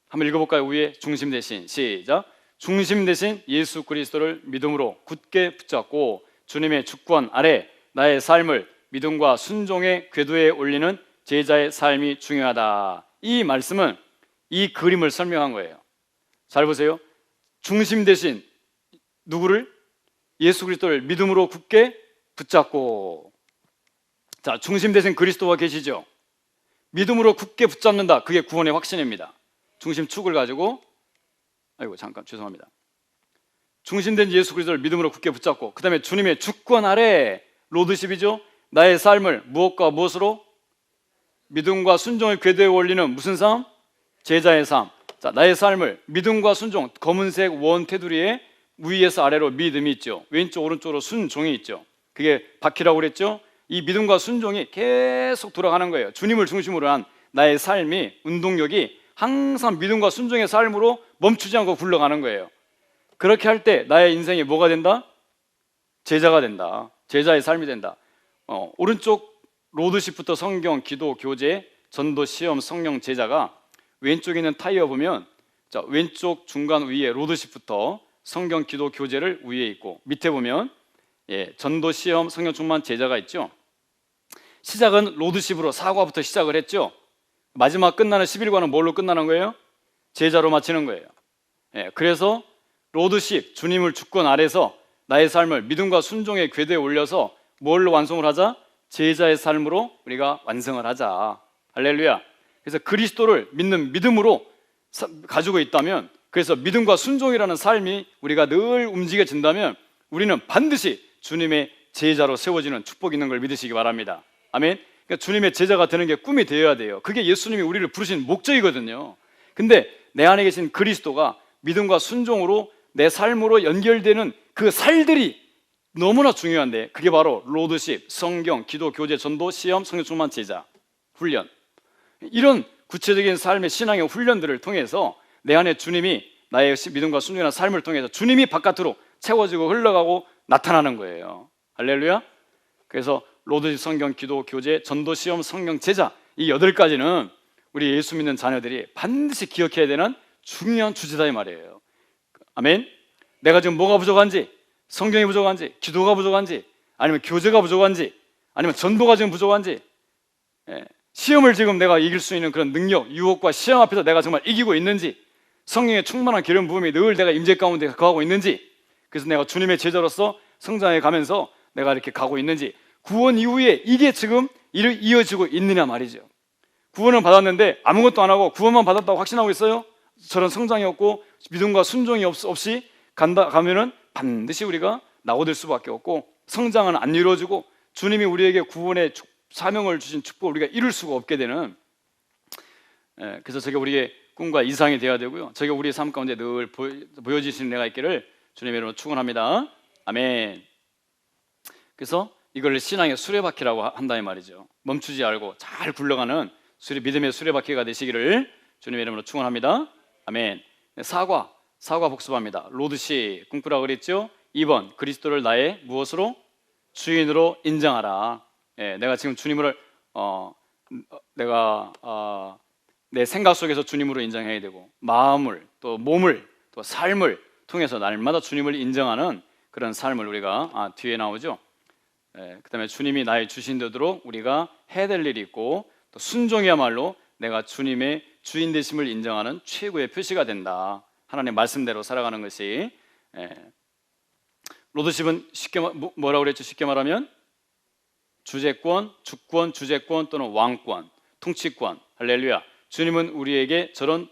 한번 읽어볼까요? 위에 중심 대신, 시작. 중심 대신 예수 그리스도를 믿음으로 굳게 붙잡고 주님의 주권 아래 나의 삶을 믿음과 순종의 궤도에 올리는 제자의 삶이 중요하다. 이 말씀은 이 그림을 설명한 거예요. 잘 보세요. 중심 대신 누구를? 예수 그리스도를 믿음으로 굳게 붙잡고. 자, 중심 대신 그리스도가 계시죠. 믿음으로 굳게 붙잡는다. 그게 구원의 확신입니다. 중심축을 가지고, 아이고 잠깐 죄송합니다. 중심된 예수 그리스도를 믿음으로 굳게 붙잡고, 그 다음에 주님의 주권 아래, 로드십이죠. 나의 삶을 무엇과 무엇으로? 믿음과 순종의 궤도에 올리는 무슨 삶? 제자의 삶. 자, 나의 삶을 믿음과 순종, 검은색 원 테두리에 위에서 아래로 믿음이 있죠. 왼쪽 오른쪽으로 순종이 있죠. 그게 바퀴라고 그랬죠. 이 믿음과 순종이 계속 돌아가는 거예요. 주님을 중심으로 한 나의 삶이, 운동력이 항상 믿음과 순종의 삶으로 멈추지 않고 굴러가는 거예요. 그렇게 할 때 나의 인생이 뭐가 된다? 제자가 된다. 제자의 삶이 된다. 오른쪽 로드십부터 성경, 기도, 교제, 전도, 시험, 성령, 제자가, 왼쪽에 있는 타이어 보면, 자, 왼쪽 중간 위에 로드십부터 성경, 기도, 교제를 위에 있고, 밑에 보면 전도, 시험, 성령, 충만, 제자가 있죠. 시작은 로드십으로 사과부터 시작을 했죠. 마지막 끝나는 11과는 뭘로 끝나는 거예요? 제자로 마치는 거예요. 그래서 로드십, 주님을 주권 아래서 나의 삶을 믿음과 순종의 궤도에 올려서 뭘로 완성을 하자? 제자의 삶으로 우리가 완성을 하자. 할렐루야. 그래서 그리스도를 믿는 믿음으로 가지고 있다면, 그래서 믿음과 순종이라는 삶이 우리가 늘 움직여진다면 우리는 반드시 주님의 제자로 세워지는 축복이 있는 걸 믿으시기 바랍니다. 아멘. 그러니까 주님의 제자가 되는 게 꿈이 되어야 돼요. 그게 예수님이 우리를 부르신 목적이거든요. 근데 내 안에 계신 그리스도가 믿음과 순종으로 내 삶으로 연결되는 그 살들이 너무나 중요한데, 그게 바로 로드십, 성경, 기도, 교제, 전도, 시험, 성령 충만, 제자 훈련. 이런 구체적인 삶의 신앙의 훈련들을 통해서 내 안에 주님이, 나의 믿음과 순종이라는 삶을 통해서 주님이 바깥으로 채워지고 흘러가고 나타나는 거예요. 할렐루야. 그래서 로드십, 성경, 기도, 교제, 전도, 시험, 성령, 제자, 이 8가지는 우리 예수 믿는 자녀들이 반드시 기억해야 되는 중요한 주제다 이 말이에요. 아멘. 내가 지금 뭐가 부족한지, 성경이 부족한지, 기도가 부족한지, 아니면 교제가 부족한지, 아니면 전도가 지금 부족한지, 시험을 지금 내가 이길 수 있는 그런 능력, 유혹과 시험 앞에서 내가 정말 이기고 있는지, 성령의 충만한 기름 부음이 늘 내가 임재 가운데 거하고 있는지, 그래서 내가 주님의 제자로서 성장해 가면서 내가 이렇게 가고 있는지, 구원 이후에 이게 지금 이어지고 있느냐 말이죠. 구원을 받았는데 아무것도 안 하고 구원만 받았다고 확신하고 있어요? 저런 성장이 없고 믿음과 순종이 없이 가면은 반드시 우리가 낙오될 수밖에 없고, 성장은 안 이루어지고 주님이 우리에게 구원의 사명을 주신 축복을 우리가 이룰 수가 없게 되는, 그래서 저게 우리의 꿈과 이상이 되어야 되고요. 저게 우리의 삶 가운데 늘 보여지시는 내가 있기를 주님의 이름으로 축원합니다. 아멘. 그래서 이걸 신앙의 수레바퀴라고 한다 이 말이죠. 멈추지 않고 잘 굴러가는 믿음의 수레바퀴가 되시기를 주님의 이름으로 축원합니다. 아멘. 사과 복습합니다. 로드시 꿈꾸라고 그랬죠. 2번 그리스도를 나의 무엇으로? 주인으로 인정하라. 내가 지금 주님을 내 생각 속에서 주님으로 인정해야 되고, 마음을 또 몸을 또 삶을 통해서 날마다 주님을 인정하는 그런 삶을 우리가 뒤에 나오죠. 그 다음에 주님이 나의 주신 대로 우리가 해야 될 일이 있고, 또 순종이야말로 내가 주님의 주인 되심을 인정하는 최고의 표시가 된다. 하나님의 말씀대로 살아가는 것이. 로드십은 쉽게 뭐라고 그랬죠? 쉽게 말하면 주재권, 주권, 주재권 또는 왕권, 통치권. 할렐루야. 주님은 우리에게 저런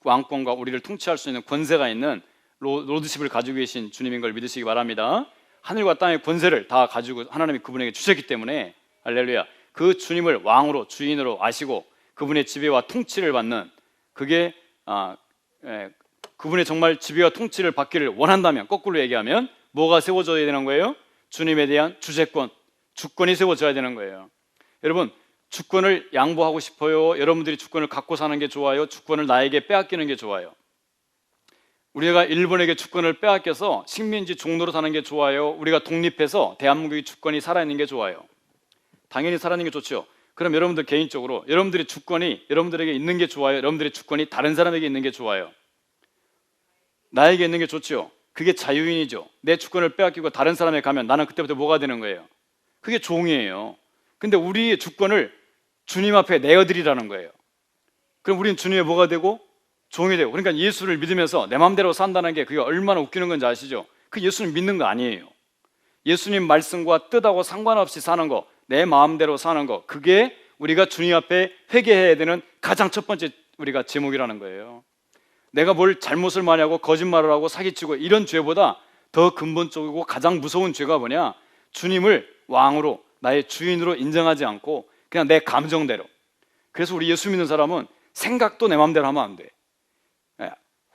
왕권과 우리를 통치할 수 있는 권세가 있는 로드십을 가지고 계신 주님인 걸 믿으시기 바랍니다. 하늘과 땅의 권세를 다 가지고 하나님이 그분에게 주셨기 때문에, 할렐루야, 그 주님을 왕으로 주인으로 아시고 그분의 지배와 통치를 받는, 그게 그분의 정말 지배와 통치를 받기를 원한다면, 거꾸로 얘기하면 뭐가 세워져야 되는 거예요? 주님에 대한 주재권, 주권이 세워져야 되는 거예요. 여러분, 주권을 양보하고 싶어요? 여러분들이 주권을 갖고 사는 게 좋아요? 주권을 나에게 빼앗기는 게 좋아요? 우리가 일본에게 주권을 빼앗겨서 식민지 종로로 사는 게 좋아요? 우리가 독립해서 대한민국의 주권이 살아있는 게 좋아요? 당연히 살아있는 게 좋죠. 그럼 여러분들 개인적으로 여러분들의 주권이 여러분들에게 있는 게 좋아요? 여러분들의 주권이 다른 사람에게 있는 게 좋아요? 나에게 있는 게 좋죠. 그게 자유인이죠. 내 주권을 빼앗기고 다른 사람에게 가면 나는 그때부터 뭐가 되는 거예요? 그게 종이에요. 근데 우리의 주권을 주님 앞에 내어드리라는 거예요. 그럼 우리는 주님의 뭐가 되고? 종이 되고. 그러니까 예수를 믿으면서 내 마음대로 산다는 게 그게 얼마나 웃기는 건지 아시죠? 그 예수님 믿는 거 아니에요. 예수님 말씀과 뜻하고 상관없이 사는 거, 내 마음대로 사는 거, 그게 우리가 주님 앞에 회개해야 되는 가장 첫 번째 우리가 제목이라는 거예요. 내가 뭘 잘못을 많이 하고 거짓말을 하고 사기치고 이런 죄보다 더 근본적이고 가장 무서운 죄가 뭐냐? 주님을 왕으로 나의 주인으로 인정하지 않고 그냥 내 감정대로. 그래서 우리 예수 믿는 사람은 생각도 내 마음대로 하면 안 돼.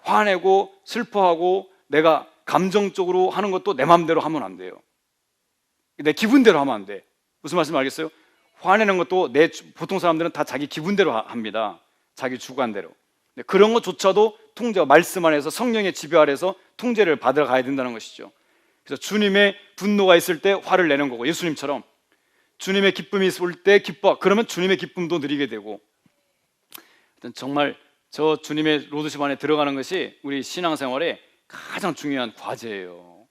화내고 슬퍼하고 내가 감정적으로 하는 것도 내 마음대로 하면 안 돼요. 내 기분대로 하면 안 돼. 무슨 말씀 알겠어요? 화내는 것도 보통 사람들은 다 자기 기분대로 합니다. 자기 주관대로. 그런 것조차도 통제와 말씀 안에서 성령의 지배 아래서 통제를 받아 가야 된다는 것이죠. 그래서 주님의 분노가 있을 때 화를 내는 거고, 예수님처럼 주님의 기쁨이 있을 때 기뻐. 그러면 주님의 기쁨도 누리게 되고. 정말 저 주님의 로드십 안에 들어가는 것이 우리 신앙생활에 가장 중요한 과제예요.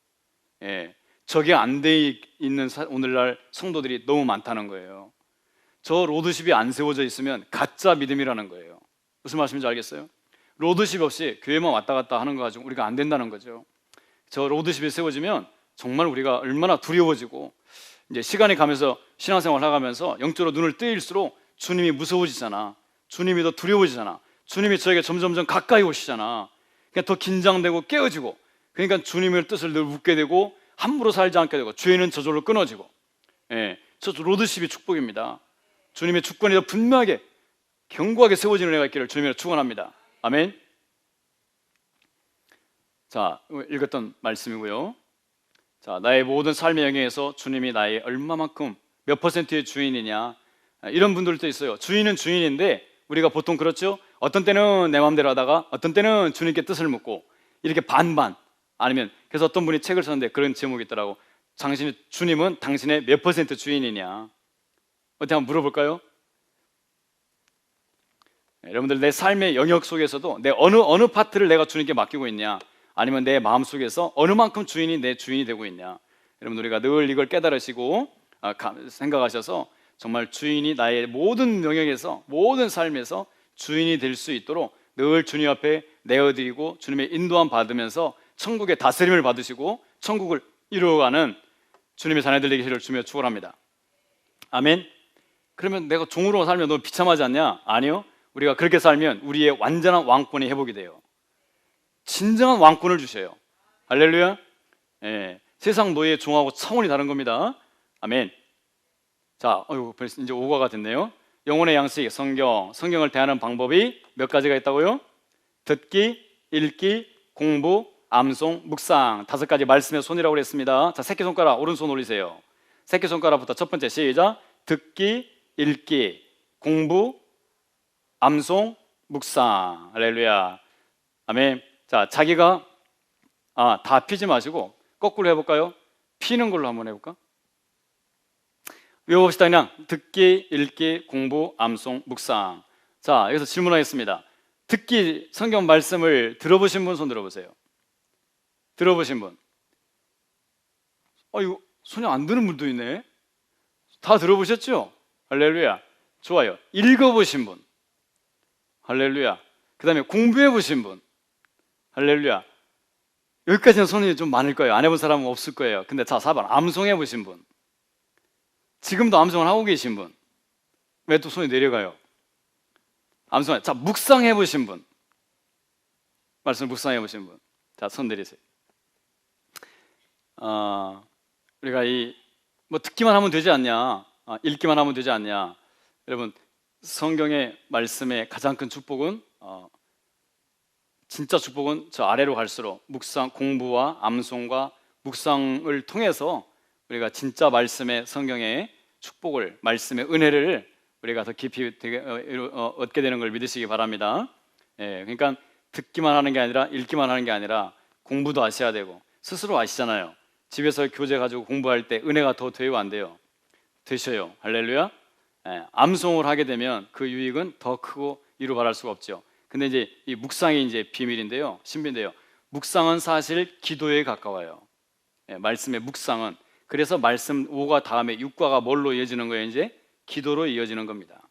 저게 안 돼 있는 오늘날 성도들이 너무 많다는 거예요. 저 로드십이 안 세워져 있으면 가짜 믿음이라는 거예요. 무슨 말씀인지 알겠어요? 로드십 없이 교회만 왔다 갔다 하는 거 가지고 우리가 안 된다는 거죠. 저 로드십이 세워지면 정말 우리가 얼마나 두려워지고, 이제 시간이 가면서 신앙생활 하면서 영적으로 눈을 뜨일수록 주님이 무서워지잖아. 주님이 더 두려워지잖아. 주님이 저에게 점점점 가까이 오시잖아. 그러니까 더 긴장되고 깨어지고, 그러니까 주님의 뜻을 늘 묻게 되고 함부로 살지 않게 되고 죄는 저절로 끊어지고. 저 로드십이 축복입니다. 주님의 주권이 더 분명하게 견고하게 세워지는 은혜가 있기를 주님으로 축원합니다. 아멘. 자, 읽었던 말씀이고요. 자, 나의 모든 삶의 영역에서 주님이 나의 얼마만큼 몇 퍼센트의 주인이냐, 이런 분들도 있어요. 주인은 주인인데 우리가 보통 그렇죠. 어떤 때는 내 마음대로 하다가 어떤 때는 주님께 뜻을 묻고, 이렇게 반반. 아니면 그래서 어떤 분이 책을 썼는데 그런 제목이 있더라고. 주님은 당신의 몇 퍼센트 주인이냐. 어떻게 한번 물어볼까요? 여러분들, 내 삶의 영역 속에서도 내 어느 파트를 내가 주님께 맡기고 있냐, 아니면 내 마음 속에서 어느 만큼 주인이 내 주인이 되고 있냐. 여러분, 우리가 늘 이걸 깨달으시고 생각하셔서 정말 주인이 나의 모든 영역에서, 모든 삶에서 주인이 될 수 있도록 늘 주님 앞에 내어드리고 주님의 인도함 받으면서 천국의 다스림을 받으시고 천국을 이루어가는 주님의 자녀들 되기를 주며 축원합니다. 아멘. 그러면 내가 종으로 살면 너무 비참하지 않냐? 아니요. 우리가 그렇게 살면 우리의 완전한 왕권이 회복이 돼요. 진정한 왕권을 주셔요. 할렐루야. 세상 노예의 종하고 차원이 다른 겁니다. 아멘. 자, 벌써 이제 5가가 됐네요. 영혼의 양식, 성경을 대하는 방법이 몇 가지가 있다고요? 듣기, 읽기, 공부, 암송, 묵상, 5가지 말씀의 손이라고 그랬습니다. 자, 새끼손가락 오른손 올리세요. 새끼손가락부터 첫 번째 시작. 듣기, 읽기, 공부, 암송, 묵상. 할렐루야. 아멘. 자, 자기가 다 피지 마시고 거꾸로 해볼까요? 피는 걸로 한번 해볼까? 외워봅시다. 그냥 듣기, 읽기, 공부, 암송, 묵상. 자, 여기서 질문하겠습니다. 듣기, 성경 말씀을 들어보신 분 손 들어보세요. 들어보신 분. 이거 손이 안 드는 분도 있네. 다 들어보셨죠? 할렐루야. 좋아요. 읽어보신 분. 할렐루야. 그 다음에 공부해보신 분. 할렐루야. 여기까지는 손이 좀 많을 거예요. 안 해본 사람은 없을 거예요. 근데 자, 4번 암송해보신 분. 지금도 암송을 하고 계신 분. 왜 또 손이 내려가요? 암송. 자, 묵상해보신 분. 말씀을 묵상해보신 분. 자, 손 내리세요. 우리가 듣기만 하면 되지 않냐, 읽기만 하면 되지 않냐. 여러분, 성경의 말씀의 가장 큰 축복은, 진짜 축복은 저 아래로 갈수록 묵상, 공부와 암송과 묵상을 통해서 우리가 진짜 말씀의 성경의 축복을, 말씀의 은혜를 우리가 더 깊이 얻게 되는 걸 믿으시기 바랍니다. 그러니까 듣기만 하는 게 아니라 읽기만 하는 게 아니라 공부도 하셔야 되고, 스스로 아시잖아요. 집에서 교재 가지고 공부할 때 은혜가 더 돼요, 안 돼요? 되셔요. 할렐루야. 암송을 하게 되면 그 유익은 더 크고 이루 말할 수가 없죠. 근데 이제 이 묵상이 이제 비밀인데요, 신비인데요. 묵상은 사실 기도에 가까워요. 말씀의 묵상은. 그래서 말씀 5가 다음에 6과가 뭘로 이어지는 거예요? 이제 기도로 이어지는 겁니다.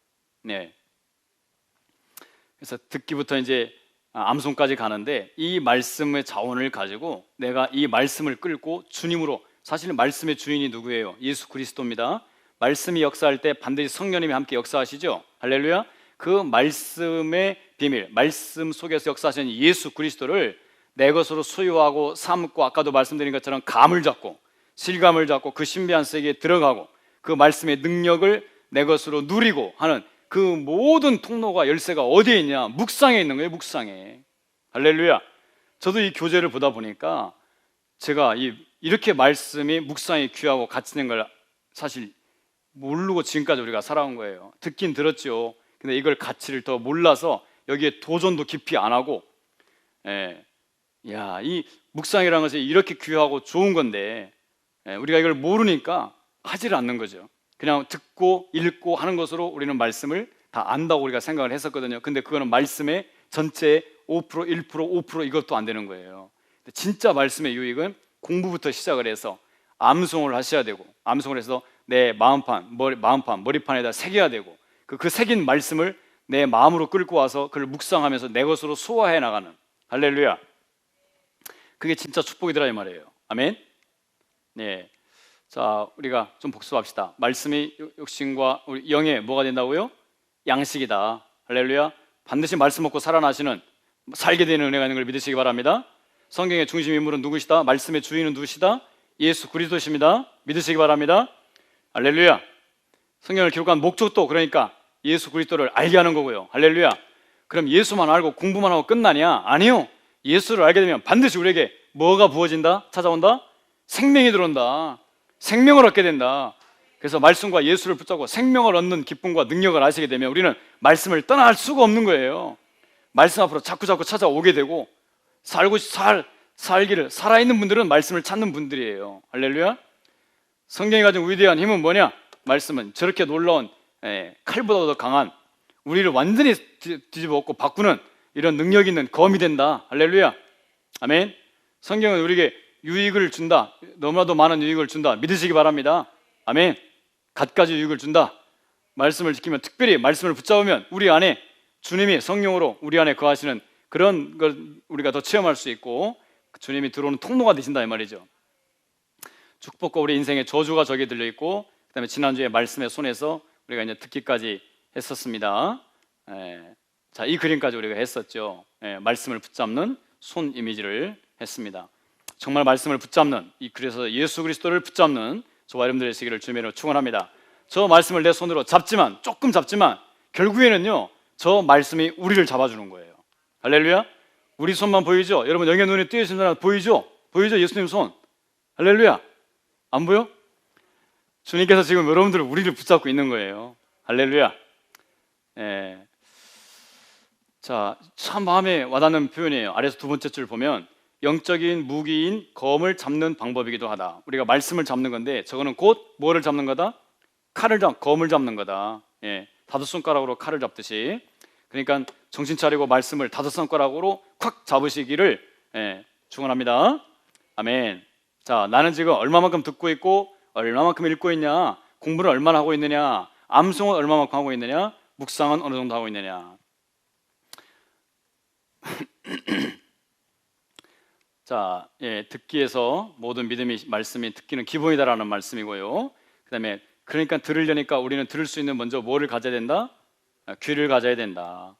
그래서 듣기부터 이제 암송까지 가는데, 이 말씀의 자원을 가지고 내가 이 말씀을 끌고 주님으로, 사실 말씀의 주인이 누구예요? 예수 그리스도입니다. 말씀이 역사할 때 반드시 성령님이 함께 역사하시죠. 할렐루야. 그 말씀의 비밀, 말씀 속에서 역사하시는 예수 그리스도를 내 것으로 소유하고 삼고, 아까도 말씀드린 것처럼 감을 잡고 실감을 잡고 그 신비한 세계에 들어가고 그 말씀의 능력을 내 것으로 누리고 하는 그 모든 통로가, 열쇠가 어디에 있냐? 묵상에 있는 거예요. 묵상에. 할렐루야. 저도 이 교재를 보다 보니까 제가 이렇게 말씀이, 묵상이 귀하고 가치 있는 걸 사실 모르고 지금까지 우리가 살아온 거예요. 듣긴 들었죠. 근데 이걸 가치를 더 몰라서 여기에 도전도 깊이 안 하고, 이 묵상이라는 것이 이렇게 귀하고 좋은 건데 우리가 이걸 모르니까 하지를 않는 거죠. 그냥 듣고 읽고 하는 것으로 우리는 말씀을 다 안다고 우리가 생각을 했었거든요. 근데 그거는 말씀의 전체의 5%, 1%, 5% 이것도 안 되는 거예요. 진짜 말씀의 유익은 공부부터 시작을 해서 암송을 하셔야 되고, 암송을 해서 내 머리판에다 새겨야 되고, 그 새긴 말씀을 내 마음으로 끌고 와서 그걸 묵상하면서 내 것으로 소화해 나가는, 할렐루야. 그게 진짜 축복이더라 이 말이에요. 아멘. 자, 우리가 좀 복습합시다. 말씀이 육신과 우리 영의 뭐가 된다고요? 양식이다. 할렐루야. 반드시 말씀 먹고 살아나시는, 살게 되는 은혜가 있는 걸 믿으시기 바랍니다. 성경의 중심 인물은 누구시다? 말씀의 주인은 누구시다? 예수 그리스도십니다. 믿으시기 바랍니다. 할렐루야. 성경을 기록한 목적도 그러니까 예수 그리스도를 알게 하는 거고요. 할렐루야. 그럼 예수만 알고 공부만 하고 끝나냐? 아니요. 예수를 알게 되면 반드시 우리에게 뭐가 부어진다? 찾아온다? 생명이 들어온다. 생명을 얻게 된다. 그래서 말씀과 예수를 붙잡고 생명을 얻는 기쁨과 능력을 아시게 되면 우리는 말씀을 떠날 수가 없는 거예요. 말씀 앞으로 자꾸 찾아오게 되고, 살기를, 살아있는 분들은 말씀을 찾는 분들이에요. 할렐루야. 성경이 가진 위대한 힘은 뭐냐? 말씀은 저렇게 놀라운 칼보다 더 강한, 우리를 완전히 뒤집어 엎고 바꾸는 이런 능력 있는 검이 된다. 할렐루야. 아멘. 성경은 우리에게 유익을 준다. 너무나도 많은 유익을 준다. 믿으시기 바랍니다. 아멘. 갖가지 유익을 준다. 말씀을 지키면, 특별히 말씀을 붙잡으면 우리 안에 주님이 성령으로 우리 안에 거하시는 그런 걸 우리가 더 체험할 수 있고, 주님이 들어오는 통로가 되신다 이 말이죠. 축복과 우리 인생의 저주가 저기에 들려있고, 그 다음에 지난주에 말씀의 손에서 우리가 이제 듣기까지 했었습니다. 자, 이 그림까지 우리가 했었죠. 말씀을 붙잡는 손 이미지를 했습니다. 정말 말씀을 붙잡는, 그래서 예수 그리스도를 붙잡는 저와 여러분들의 시기를 주님으로 축원합니다. 저 말씀을 내 손으로 조금 잡지만 결국에는요, 저 말씀이 우리를 잡아주는 거예요. 할렐루야. 우리 손만 보이죠? 여러분 영의 눈에 띄어진 사람 보이죠? 예수님 손. 할렐루야. 안 보여? 주님께서 지금 여러분들을, 우리를 붙잡고 있는 거예요. 할렐루야. 자, 참 마음에 와닿는 표현이에요. 아래서 두 번째 줄 보면 영적인 무기인 검을 잡는 방법이기도 하다. 우리가 말씀을 잡는 건데 저거는 곧 뭐를 잡는 거다? 검을 잡는 거다. 다섯 손가락으로 칼을 잡듯이. 그러니까 정신 차리고 말씀을 다섯 손가락으로 콱 잡으시기를 축원합니다. 아멘. 자, 나는 지금 얼마만큼 듣고 있고 얼마만큼 읽고 있냐, 공부를 얼마나 하고 있느냐, 암송은 얼마만큼 하고 있느냐, 묵상은 어느 정도 하고 있느냐. 자, 듣기에서 모든 믿음이, 말씀이 듣기는 기본이다라는 말씀이고요. 그 다음에 그러니까 들으려니까 우리는 들을 수 있는 먼저 뭐를 가져야 된다? 귀를 가져야 된다.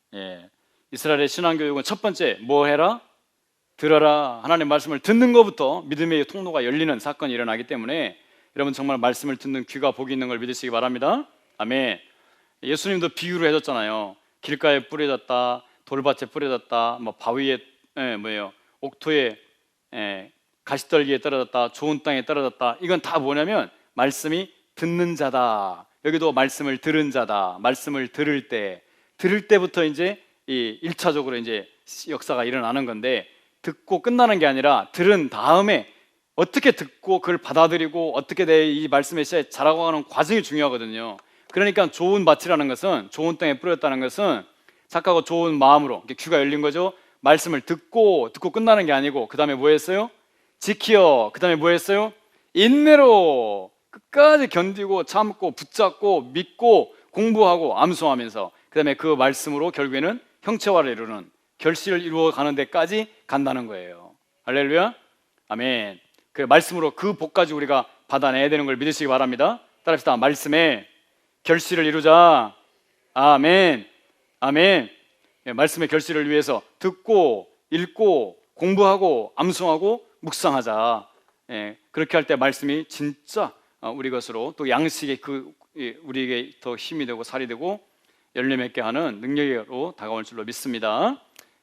이스라엘의 신앙교육은 첫 번째 뭐 해라? 들어라. 하나님의 말씀을 듣는 것부터 믿음의 통로가 열리는 사건이 일어나기 때문에 여러분 정말 말씀을 듣는 귀가 복이 있는 걸 믿으시기 바랍니다. 아멘. 예수님도 비유로 해줬잖아요. 길가에 뿌려졌다, 돌밭에 뿌려졌다, 뭐 바위에 옥토에 가시떨기에 떨어졌다, 좋은 땅에 떨어졌다. 이건 다 뭐냐면 말씀이 듣는 자다. 여기도 말씀을 들은 자다. 말씀을 들을 때부터 이제 이 1차적으로 이제 역사가 일어나는 건데, 듣고 끝나는 게 아니라 들은 다음에 어떻게 듣고 그걸 받아들이고 어떻게 내 이 말씀에 자라고 하는 과정이 중요하거든요. 그러니까 좋은 밭이라는 것은, 좋은 땅에 뿌렸다는 것은 착하고 좋은 마음으로 귀가 열린 거죠. 말씀을 듣고 끝나는 게 아니고, 그 다음에 뭐 했어요? 지키어. 그 다음에 뭐 했어요? 인내로 끝까지 견디고 참고 붙잡고 믿고 공부하고 암송하면서, 그 다음에 그 말씀으로 결국에는 형체화를 이루는, 결실을 이루어 가는 데까지 간다는 거예요. 할렐루야. 아멘. 그 말씀으로 그 복까지 우리가 받아내야 되는 걸 믿으시기 바랍니다. 따라합시다. 말씀에 결실을 이루자. 아멘. 아멘. 말씀의 결실을 위해서 듣고 읽고 공부하고 암송하고 묵상하자. 그렇게 할 때 말씀이 진짜 우리 것으로, 또 양식의 우리에게 더 힘이 되고 살이 되고 열매 맺게 하는 능력으로 다가올 줄로 믿습니다.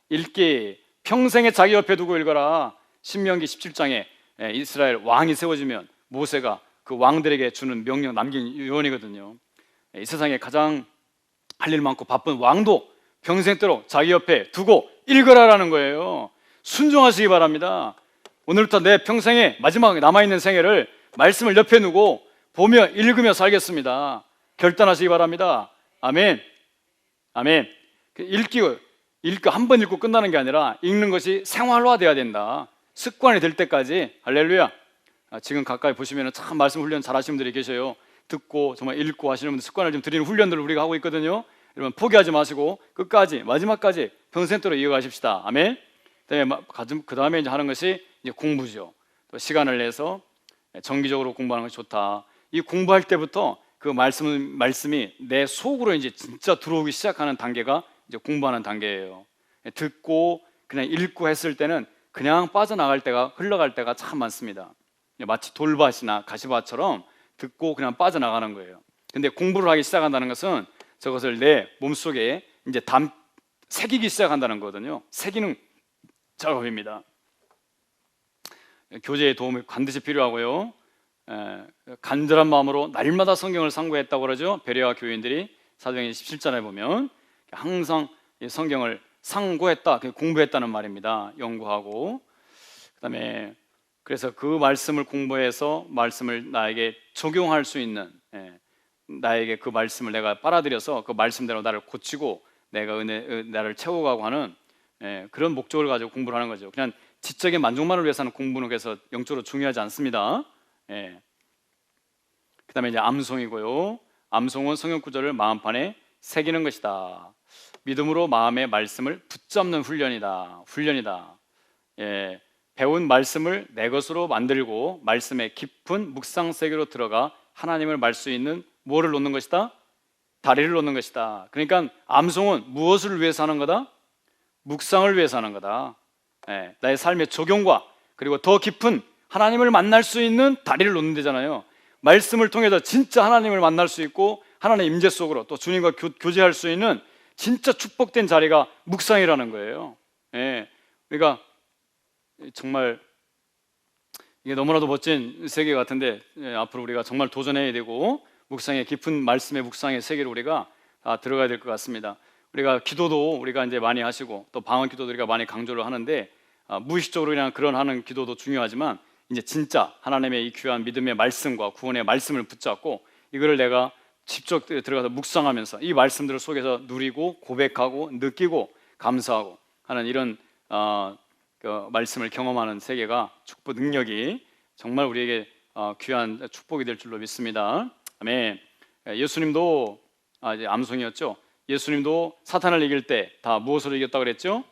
읽기, 평생에 자기 옆에 두고 읽어라. 신명기 17장에 이스라엘 왕이 세워지면 모세가 그 왕들에게 주는 명령 남긴 유언이거든요. 이 세상에 가장 할 일 많고 바쁜 왕도 평생도록 자기 옆에 두고 읽어라라는 거예요. 순종하시기 바랍니다. 오늘부터 내 평생에 마지막 남아있는 생애를 말씀을 옆에 두고 보며 읽으며 살겠습니다. 결단하시기 바랍니다. 아멘. 아멘. 읽기 한 번 읽고 끝나는 게 아니라 읽는 것이 생활화돼야 된다. 습관이 될 때까지. 할렐루야. 지금 가까이 보시면 참 말씀 훈련 잘 하시는 분들이 계셔요. 듣고 정말 읽고 하시는 분들 습관을 좀 들이는 훈련들을 우리가 하고 있거든요. 여러분 포기하지 마시고 끝까지 마지막까지 평생도록 이어가십시다. 아멘. 그 다음에 이제 하는 것이 이제 공부죠. 또 시간을 내서 정기적으로 공부하는 것이 좋다. 이 공부할 때부터 그 말씀이 내 속으로 이제 진짜 들어오기 시작하는 단계가 이제 공부하는 단계예요. 듣고 그냥 읽고 했을 때는 그냥 빠져나갈 때가, 흘러갈 때가 참 많습니다. 마치 돌밭이나 가시밭처럼 듣고 그냥 빠져나가는 거예요. 근데 공부를 하기 시작한다는 것은 저것을 내 몸속에 이제 새기기 시작한다는 거거든요. 새기는 작업입니다. 교제의 도움이 반드시 필요하고요. 간절한 마음으로 날마다 성경을 상고했다고 그러죠. 베레아 교인들이 사도행전 17장에 보면 항상 성경을 상고했다, 공부했다는 말입니다. 연구하고, 그다음에 그래서 그 말씀을 공부해서 말씀을 나에게 적용할 수 있는, 나에게 그 말씀을 내가 빨아들여서 그 말씀대로 나를 고치고 내가 나를 채워가고 하는 그런 목적을 가지고 공부를 하는 거죠. 그냥 지적인 만족만을 위해서는 공부는 그래서 영적으로 중요하지 않습니다. 그다음에 이제 암송이고요. 암송은 성경 구절을 마음판에 새기는 것이다. 믿음으로 마음의 말씀을 붙잡는 훈련이다. 배운 말씀을 내 것으로 만들고 말씀의 깊은 묵상 세계로 들어가 하나님을 말 수 있는 뭐를 놓는 것이다? 다리를 놓는 것이다. 그러니까 암송은 무엇을 위해서 하는 거다? 묵상을 위해서 하는 거다. 나의 삶의 적용과 그리고 더 깊은 하나님을 만날 수 있는 다리를 놓는 데잖아요. 말씀을 통해서 진짜 하나님을 만날 수 있고 하나님의 임재 속으로 또 주님과 교제할 수 있는 진짜 축복된 자리가 묵상이라는 거예요. 그러니까 정말 이게 너무나도 멋진 세계 같은데 앞으로 우리가 정말 도전해야 되고 묵상의 깊은 말씀의 묵상의 세계로 우리가 다 들어가야 될 것 같습니다. 우리가 기도도 우리가 이제 많이 하시고 또 방언 기도도 우리가 많이 강조를 하는데 무의식적으로 그냥 그런 하는 기도도 중요하지만 이제 진짜 하나님의 이 귀한 믿음의 말씀과 구원의 말씀을 붙잡고 이거를 내가 직접 들어가서 묵상하면서 이 말씀들을 속에서 누리고 고백하고 느끼고 감사하고 하는 이런 그 말씀을 경험하는 세계가 축복 능력이 정말 우리에게 귀한 축복이 될 줄로 믿습니다. 아멘. 예수님도 이제 암송이었죠. 예수님도 사탄을 이길 때 다 무엇으로 이겼다고 그랬죠?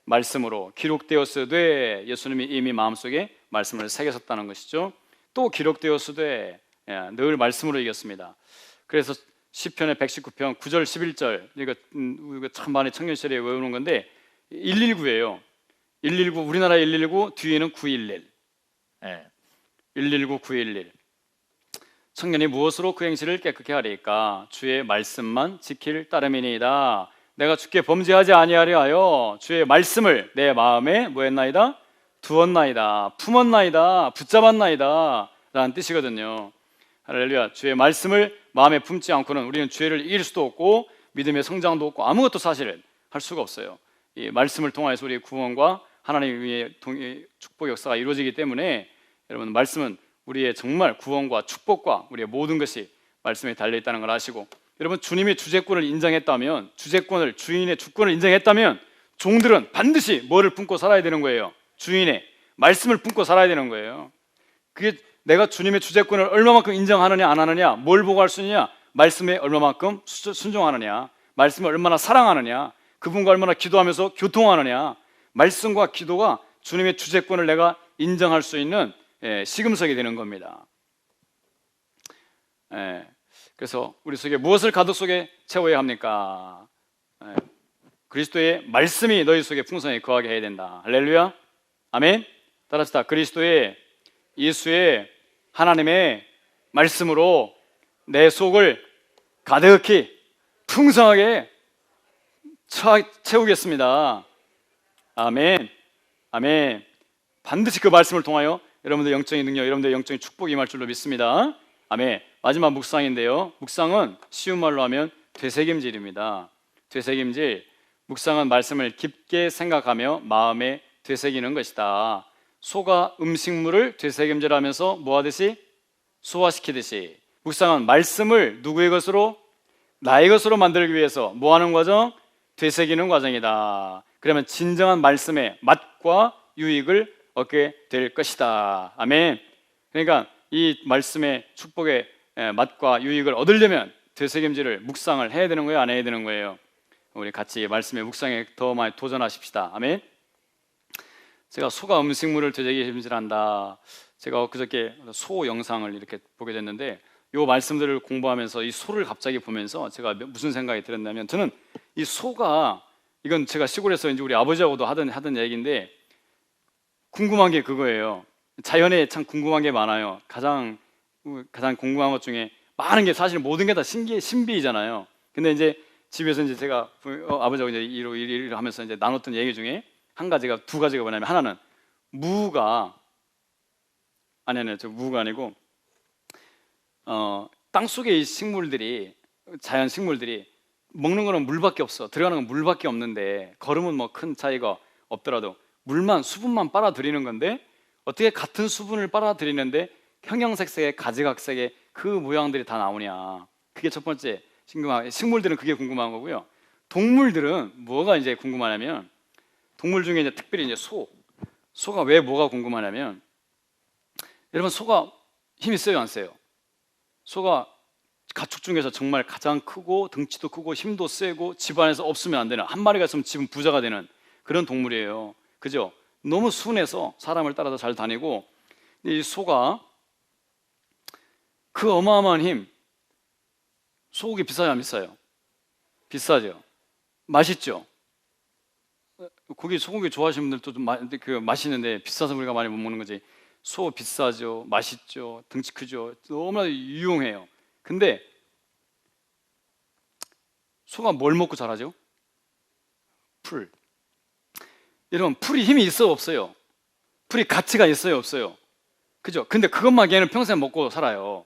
말씀으로. 기록되었으되 예수님이 이미 마음속에 말씀을 새기셨다는 것이죠. 또 기록되었으되 늘 말씀으로 이겼습니다. 그래서 시편의 119편 9절 11절 이거 참 많이 청년 시절에 외우는 건데 119예요. 119 우리나라 119 뒤에는 911. 119 911. 청년이 무엇으로 그 행실을 깨끗게 하리까? 주의 말씀만 지킬 따름이니이다. 내가 주께 범죄하지 아니하려 하여 주의 말씀을 내 마음에 뭐했나이다? 두었나이다. 품었나이다. 붙잡았나이다 라는 뜻이거든요. 할렐루야. 주의 말씀을 마음에 품지 않고는 우리는 죄를 이길 수도 없고 믿음의 성장도 없고 아무것도 사실은 할 수가 없어요. 이 말씀을 통해서 우리의 구원과 하나님의 축복 역사가 이루어지기 때문에 여러분, 말씀은 우리의 정말 구원과 축복과 우리의 모든 것이 말씀에 달려 있다는 걸 아시고, 여러분, 주님의 주재권을 인정했다면, 주인의 주권을 인정했다면 종들은 반드시 뭐를 품고 살아야 되는 거예요? 주인의 말씀을 품고 살아야 되는 거예요. 그게 내가 주님의 주재권을 얼마만큼 인정하느냐 안 하느냐, 뭘 보고 할 수 있느냐? 말씀에 얼마만큼 순종하느냐, 말씀을 얼마나 사랑하느냐, 그분과 얼마나 기도하면서 교통하느냐. 말씀과 기도가 주님의 주재권을 내가 인정할 수 있는 시금석이 되는 겁니다. 그래서 우리 속에 무엇을 가득 속에 채워야 합니까? 그리스도의 말씀이 너희 속에 풍성히 거하게 해야 된다. 할렐루야. 아멘. 따라합시다. 그리스도의, 예수의, 하나님의 말씀으로 내 속을 가득히 풍성하게 채우겠습니다. 아멘. 아멘. 반드시 그 말씀을 통하여 여러분들 영적인 능력, 여러분들 영적인 축복이 임할 줄로 믿습니다. 아멘. 마지막 묵상인데요, 묵상은 쉬운 말로 하면 되새김질입니다. 되새김질. 묵상은 말씀을 깊게 생각하며 마음에 되새기는 것이다. 소가 음식물을 되새김질하면서 뭐하듯이? 소화시키듯이 묵상은 말씀을 누구의 것으로? 나의 것으로 만들기 위해서 뭐하는 과정? 되새기는 과정이다. 그러면 진정한 말씀의 맛과 유익을 얻게 될 것이다. 아멘. 그러니까 이 말씀의 축복의 맛과 유익을 얻으려면 되새김질을, 묵상을 해야 되는 거예요, 안 해야 되는 거예요? 우리 같이 말씀의 묵상에 더 많이 도전하십시다. 아멘. 제가 소가 음식물을 되새김질한다, 제가 그저께 소 영상을 이렇게 보게 됐는데, 이 말씀들을 공부하면서 이 소를 갑자기 보면서 제가 무슨 생각이 들었냐면, 저는 이 소가, 이건 제가 시골에서 이제 우리 아버지하고도 하던 얘기인데, 궁금한 게 그거예요. 자연에 참 궁금한 게 많아요. 가장 궁금한 것 중에 많은 게, 사실 모든 게 다 신비이잖아요. 근데 이제 집에서 이제 제가 아버지하고 이제 일을 하면서 이제 나눴던 얘기 중에 두 가지가 뭐냐면, 하나는 무가 아니고 땅 속에 이 식물들이, 자연 식물들이 먹는 거는 물밖에 없어. 들어가는 건 물밖에 없는데, 걸으면 뭐 큰 차이가 없더라도 수분만 빨아들이는 건데, 어떻게 같은 수분을 빨아들이는데 형형색색의 가지각색의 그 모양들이 다 나오냐. 그게 첫 번째 식물들은 그게 궁금한 거고요. 동물들은 뭐가 이제 궁금하냐면, 동물 중에 이제 특별히 이제 소가 왜 뭐가 궁금하냐면, 여러분, 소가 힘이 세요, 안 세요? 소가 가축 중에서 정말 가장 크고 덩치도 크고 힘도 세고 집안에서 없으면 안 되는, 한 마리가 있으면 집은 부자가 되는 그런 동물이에요. 그죠? 너무 순해서 사람을 따라서 잘 다니고, 이 소가 그 어마어마한 힘, 소고기 비싸요, 안 비싸요? 비싸죠. 맛있죠. 소고기 좋아하시는 분들도 좀 맛있는데 비싸서 우리가 많이 못 먹는 거지. 소 비싸죠, 맛있죠, 덩치 크죠, 너무나 유용해요. 근데 소가 뭘 먹고 자라죠? 풀. 여러분, 풀이 힘이 있어요, 없어요? 풀이 가치가 있어요, 없어요? 그죠? 근데 그것만 걔는 평생 먹고 살아요.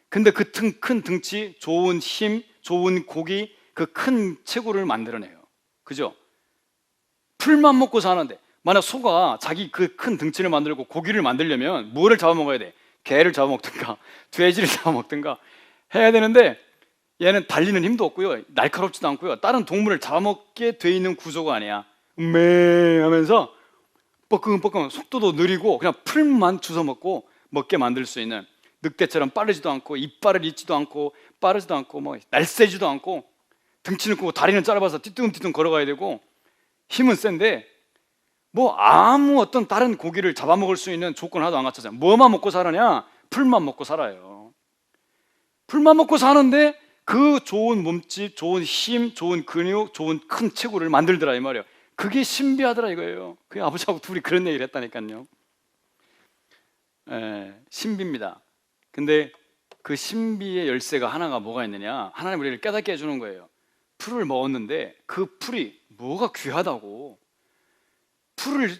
근데 그 큰 덩치, 좋은 힘, 좋은 고기, 그 큰 체구를 만들어내요. 그죠? 풀만 먹고 사는데, 만약 소가 자기 그 큰 덩치를 만들고 고기를 만들려면 뭐를 잡아먹어야 돼? 개를 잡아먹든가 돼지를 잡아먹든가 해야 되는데, 얘는 달리는 힘도 없고요, 날카롭지도 않고요, 다른 동물을 잡아먹게 돼 있는 구조가 아니야. 하면서 뻐끔뻐끔, 속도도 느리고 그냥 풀만 주워 먹게 만들 수 있는, 늑대처럼 빠르지도 않고 이빨을 잇지도 않고 빠르지도 않고 뭐 날쌔지도 않고, 등치는 크고 다리는 짧아서 띠뚱띠뚱 걸어가야 되고, 힘은 센데 뭐 아무 어떤 다른 고기를 잡아먹을 수 있는 조건 하나도 안 갖춰져요. 뭐만 먹고 살아냐? 풀만 먹고 살아요. 풀만 먹고 사는데 그 좋은 몸집, 좋은 힘, 좋은 근육, 좋은 큰 체구를 만들더라, 이 말이에요. 그게 신비하더라 이거예요. 그 아버지하고 둘이 그런 얘기를 했다니까요. 신비입니다. 근데 그 신비의 열쇠가 하나가 뭐가 있느냐? 하나님 우리를 깨닫게 해주는 거예요. 풀을 먹었는데 그 풀이 뭐가 귀하다고. 풀을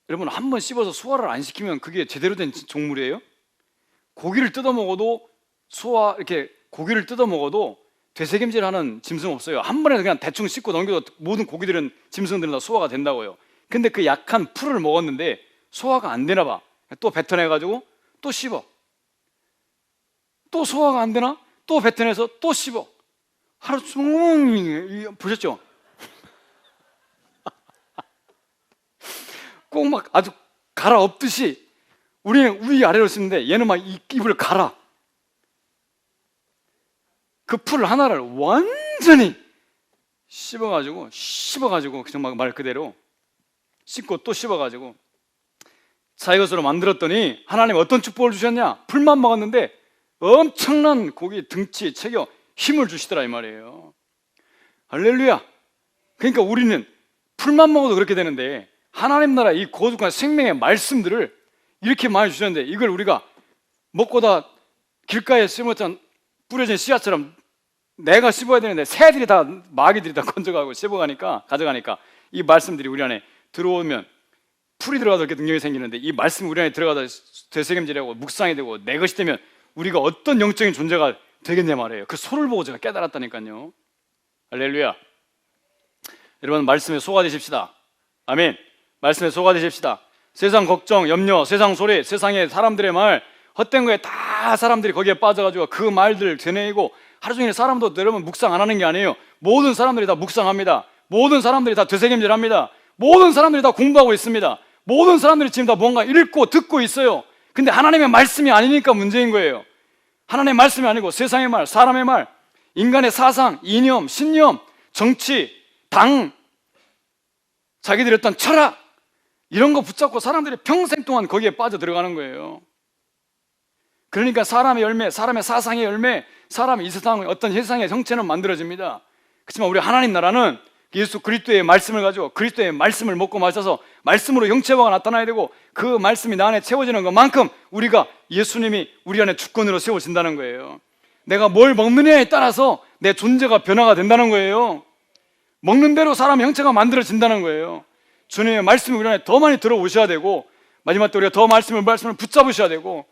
여러분 한번 씹어서 소화를 안 시키면 그게 제대로 된 종물이에요? 고기를 뜯어 먹어도 소화 이렇게 고기를 뜯어 먹어도 되새김질하는 짐승 없어요. 한 번에 그냥 대충 씻고 넘겨도 모든 고기들은 짐승들은 다 소화가 된다고요. 근데 그 약한 풀을 먹었는데 소화가 안 되나 봐. 또 뱉어내가지고 또 씹어. 또 소화가 안 되나? 또 뱉어내서 또 씹어. 하루 종일 보셨죠? 꼭 막 아주 갈아엎듯이 우리는 위 아래로 씹는데 얘는 막 입을 갈아. 그 풀 하나를 완전히 씹어가지고 정말 말 그대로 씹고 또 씹어가지고 자기 것으로 만들었더니 하나님 어떤 축복을 주셨냐? 풀만 먹었는데 엄청난 고기 등치 체격 힘을 주시더라 이 말이에요. 할렐루야. 그러니까 우리는 풀만 먹어도 그렇게 되는데 하나님 나라 이 거룩한 생명의 말씀들을 이렇게 많이 주셨는데 이걸 우리가 먹고 다 길가에 심었던 뿌려진 씨앗처럼 내가 씹어야 되는데 새들이 다 마귀들이 다 건져가고 가져가니까 이 말씀들이 우리 안에 들어오면 풀이 들어가도 이렇게 능력이 생기는데 이 말씀이 우리 안에 들어가다 되새김질하고 묵상이 되고 내 것이 되면 우리가 어떤 영적인 존재가 되겠냐 말이에요. 그 소를 보고 제가 깨달았다니까요. 할렐루야. 여러분 말씀에 소가 되십시다. 아멘. 말씀에 소가 되십시다. 세상 걱정, 염려, 세상 소리, 세상의 사람들의 말 헛된 거에 다 사람들이 거기에 빠져가지고 그 말들 되뇌이고 하루 종일 사람도 여러분 묵상 안 하는 게 아니에요. 모든 사람들이 다 묵상합니다. 모든 사람들이 다 되새김질합니다. 모든 사람들이 다 공부하고 있습니다. 모든 사람들이 지금 다 뭔가 읽고 듣고 있어요. 근데 하나님의 말씀이 아니니까 문제인 거예요. 하나님의 말씀이 아니고 세상의 말, 사람의 말, 인간의 사상, 이념, 신념, 정치, 당, 자기들의 어떤 철학 이런 거 붙잡고 사람들이 평생 동안 거기에 빠져 들어가는 거예요. 그러니까 사람의 열매, 사람의 사상의 열매, 사람의 이 세상의 어떤 세상의 형체는 만들어집니다. 그렇지만 우리 하나님 나라는 예수 그리스도의 말씀을 가지고 그리스도의 말씀을 먹고 마셔서 말씀으로 형체화가 나타나야 되고 그 말씀이 나 안에 채워지는 것만큼 우리가 예수님이 우리 안에 주권으로 세워진다는 거예요. 내가 뭘 먹느냐에 따라서 내 존재가 변화가 된다는 거예요. 먹는 대로 사람의 형체가 만들어진다는 거예요. 주님의 말씀이 우리 안에 더 많이 들어오셔야 되고 마지막 때 우리가 더 말씀을 붙잡으셔야 되고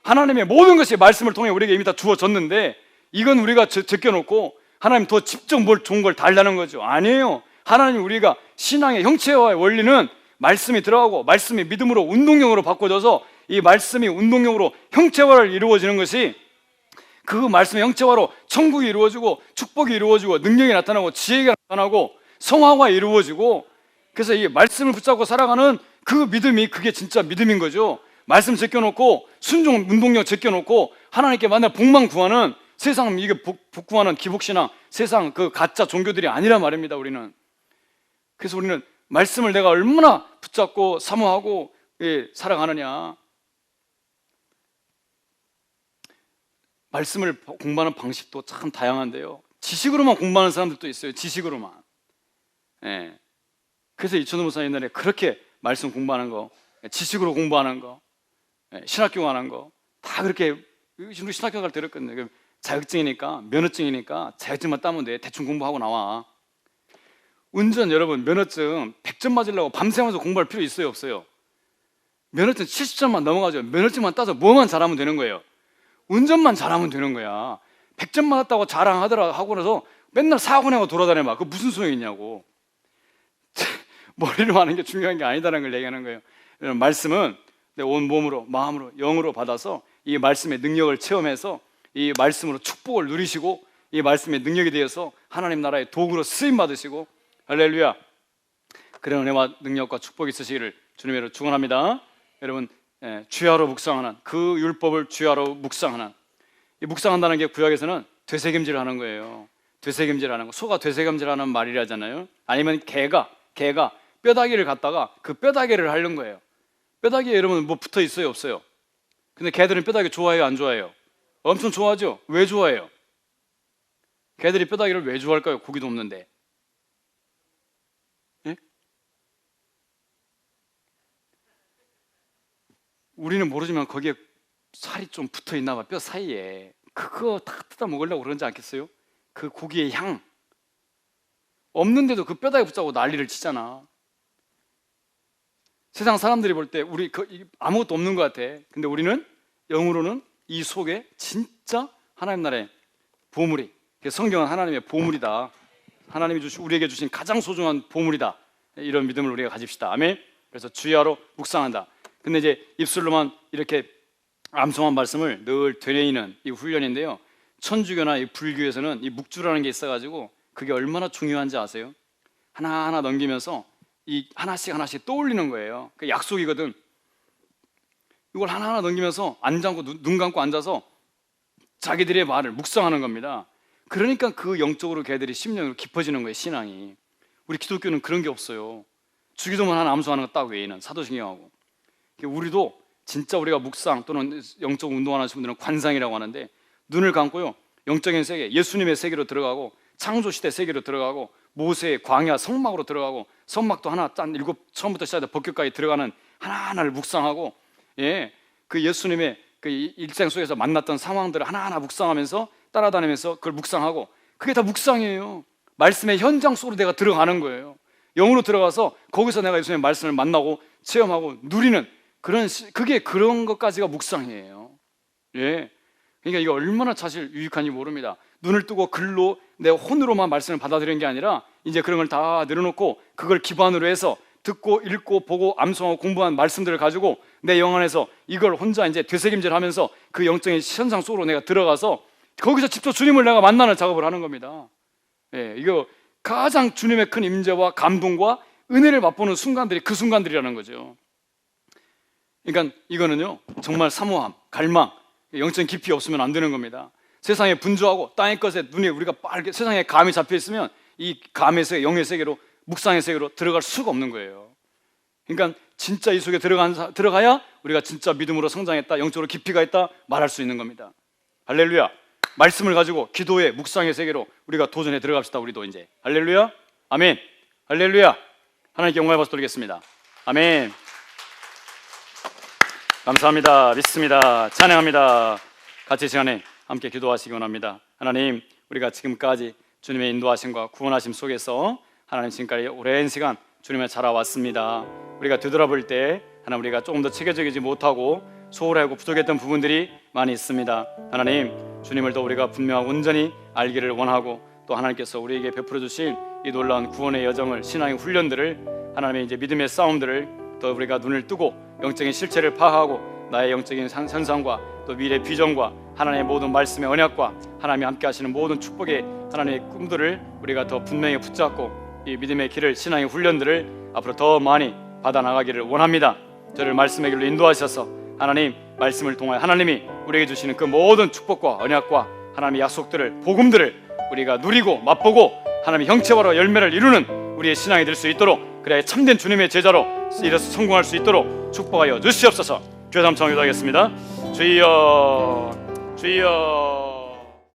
하나님의 모든 것이 말씀을 통해 우리에게 이미 다 주어졌는데 이건 우리가 제껴놓고 하나님 더 직접 뭘 좋은 걸 달라는 거죠. 아니에요. 하나님 우리가 신앙의 형체화의 원리는 말씀이 들어가고 말씀이 믿음으로 운동력으로 바꿔져서 이 말씀이 운동력으로 형체화를 이루어지는 것이 그 말씀의 형체화로 천국이 이루어지고 축복이 이루어지고 능력이 나타나고 지혜가 나타나고 성화가 이루어지고 그래서 이 말씀을 붙잡고 살아가는 그 믿음이 그게 진짜 믿음인 거죠. 말씀 제껴놓고 순종 운동력 제껴놓고 하나님께 만날 복만 구하는 세상 이게 복 구하는 기복신앙 세상 그 가짜 종교들이 아니란 말입니다. 우리는 그래서 우리는 말씀을 내가 얼마나 붙잡고 사모하고 살아가느냐. 말씀을 공부하는 방식도 참 다양한데요. 지식으로만 공부하는 사람들도 있어요. 지식으로만. 예. 그래서 이천우 목사 옛날에 그렇게 말씀 공부하는 거, 지식으로 공부하는 거, 신학교 가는 거 다 그렇게 우리 신학교 갈 때 그랬거든요. 자격증이니까 면허증이니까 자격증만 따면 돼. 대충 공부하고 나와. 운전 여러분 면허증 100점 맞으려고 밤새면서 공부할 필요 있어요 없어요? 면허증 70점만 넘어가죠. 면허증만 따서 뭐만 잘하면 되는 거예요. 운전만 잘하면 되는 거야. 100점 맞았다고 자랑하더라 하고 나서 맨날 사고 내고 돌아다녀봐. 그 무슨 소용이 있냐고. 머리로 하는 게 중요한 게 아니다라는 걸 얘기하는 거예요. 말씀은 내 온 몸으로 마음으로 영으로 받아서 이 말씀의 능력을 체험해서 이 말씀으로 축복을 누리시고 이 말씀의 능력이 되어서 하나님 나라의 도구로 쓰임 받으시고 할렐루야. 그런 은혜와 능력과 축복이 있으시기를 주님으로 축원합니다. 여러분 주야로 묵상하는 그 율법을 주야로 묵상하는 이 묵상한다는 게 구약에서는 되새김질을 하는 거예요. 되새김질하는 거. 소가 되새김질하는 말이라잖아요. 아니면 개가 뼈다귀를 갖다가 그 뼈다귀를 하는 거예요. 뼈다귀에 여러분 뭐 붙어 있어요 없어요? 근데 개들은 뼈다귀 좋아해요 안 좋아해요? 엄청 좋아하죠. 왜 좋아해요? 개들이 뼈다귀를 왜 좋아할까요? 고기도 없는데. 예? 우리는 모르지만 거기에 살이 좀 붙어 있나 봐. 뼈 사이에. 그거 다 뜯어 먹으려고 그러지 않겠어요? 그 고기의 향. 없는데도 그 뼈다귀 붙잡고 난리를 치잖아. 세상 사람들이 볼 때 우리 아무것도 없는 것 같아. 근데 우리는 영으로는 이 속에 진짜 하나님 나라의 보물이, 성경은 하나님의 보물이다. 하나님이 우리에게 주신 가장 소중한 보물이다. 이런 믿음을 우리가 가집시다. 아멘. 그래서 주야로 묵상한다. 근데 이제 입술로만 이렇게 암송한 말씀을 늘 되뇌이는 이 훈련인데요. 천주교나 이 불교에서는 이 묵주라는 게 있어가지고 그게 얼마나 중요한지 아세요? 하나하나 넘기면서 이 하나씩 떠올리는 거예요. 그 약속이거든. 이걸 하나하나 넘기면서 눈 감고 앉아서 자기들의 말을 묵상하는 겁니다. 그러니까 그 영적으로 걔들이 심령으로 깊어지는 거예요, 신앙이. 우리 기독교는 그런 게 없어요. 주기도만 하나 암송하는 거 딱 외에는 사도신경하고. 우리도 진짜 우리가 묵상 또는 영적 운동하는 분들은 관상이라고 하는데 눈을 감고요, 영적인 세계, 예수님의 세계로 들어가고 창조시대 세계로 들어가고 모세의 광야 성막으로 들어가고 선막도 하나 짠 처음부터 시작해서 법궤까지 들어가는 하나하나를 묵상하고, 그 예수님의 그 일생 속에서 만났던 상황들을 하나하나 묵상하면서 따라다니면서 그걸 묵상하고, 그게 다 묵상이에요. 말씀의 현장 속으로 내가 들어가는 거예요. 영으로 들어가서 거기서 내가 예수님의 말씀을 만나고 체험하고 누리는 그런 것까지가 묵상이에요. 그러니까 이게 얼마나 사실 유익한지 모릅니다. 눈을 뜨고 글로 내 혼으로만 말씀을 받아들이는 게 아니라 이제 그런 걸 다 내려놓고 그걸 기반으로 해서 듣고 읽고 보고 암송하고 공부한 말씀들을 가지고 내 영 안에서 이걸 혼자 이제 되새김질하면서 그 영적인 현상 속으로 내가 들어가서 거기서 직접 주님을 내가 만나는 작업을 하는 겁니다. 이거 가장 주님의 큰 임재와 감동과 은혜를 맛보는 순간들이 그 순간들이라는 거죠. 그러니까 이거는요, 정말 사모함, 갈망, 영적인 깊이 없으면 안 되는 겁니다. 세상에 분주하고 땅의 것에 눈이 우리가 빨개, 세상에 감이 잡혀 있으면 이 감의 세계, 영의 세계로, 묵상의 세계로 들어갈 수가 없는 거예요. 그러니까 진짜 이 속에 들어가야 우리가 진짜 믿음으로 성장했다, 영적으로 깊이가 있다 말할 수 있는 겁니다. 할렐루야. 말씀을 가지고 기도의 묵상의 세계로 우리가 도전해 들어갑시다. 우리도 이제. 할렐루야. 아멘. 할렐루야. 하나님께 영광을 받아 드리겠습니다. 아멘. 감사합니다. 믿습니다. 찬양합니다. 같이 시간에 함께 기도하시기 원합니다. 하나님, 우리가 지금까지 주님의 인도하심과 구원하심 속에서 하나님 지금까지 오랜 시간 주님을 자라왔습니다. 우리가 되돌아볼 때 하나님, 우리가 조금 더 체계적이지 못하고 소홀하고 부족했던 부분들이 많이 있습니다. 하나님, 주님을 더 우리가 분명하고 온전히 알기를 원하고, 또 하나님께서 우리에게 베풀어 주신 이 놀라운 구원의 여정을, 신앙의 훈련들을, 하나님의 이제 믿음의 싸움들을 더 우리가 눈을 뜨고 영적인 실체를 파악하고 나의 영적인 현상과 또 미래 비전과 하나님의 모든 말씀의 언약과 하나님이 함께 하시는 모든 축복의 하나님의 꿈들을 우리가 더 분명히 붙잡고 이 믿음의 길을, 신앙의 훈련들을 앞으로 더 많이 받아 나가기를 원합니다. 저를 말씀의 길로 인도하셔서 하나님 말씀을 통하여 하나님이 우리에게 주시는 그 모든 축복과 언약과 하나님의 약속들을, 복음들을 우리가 누리고 맛보고 하나님의 형체화로 열매를 이루는 우리의 신앙이 될 수 있도록, 그래야 참된 주님의 제자로 이래서 성공할 수 있도록 축복하여 주시옵소서. 주여, 함께 기도하겠습니다. 주여, 주여.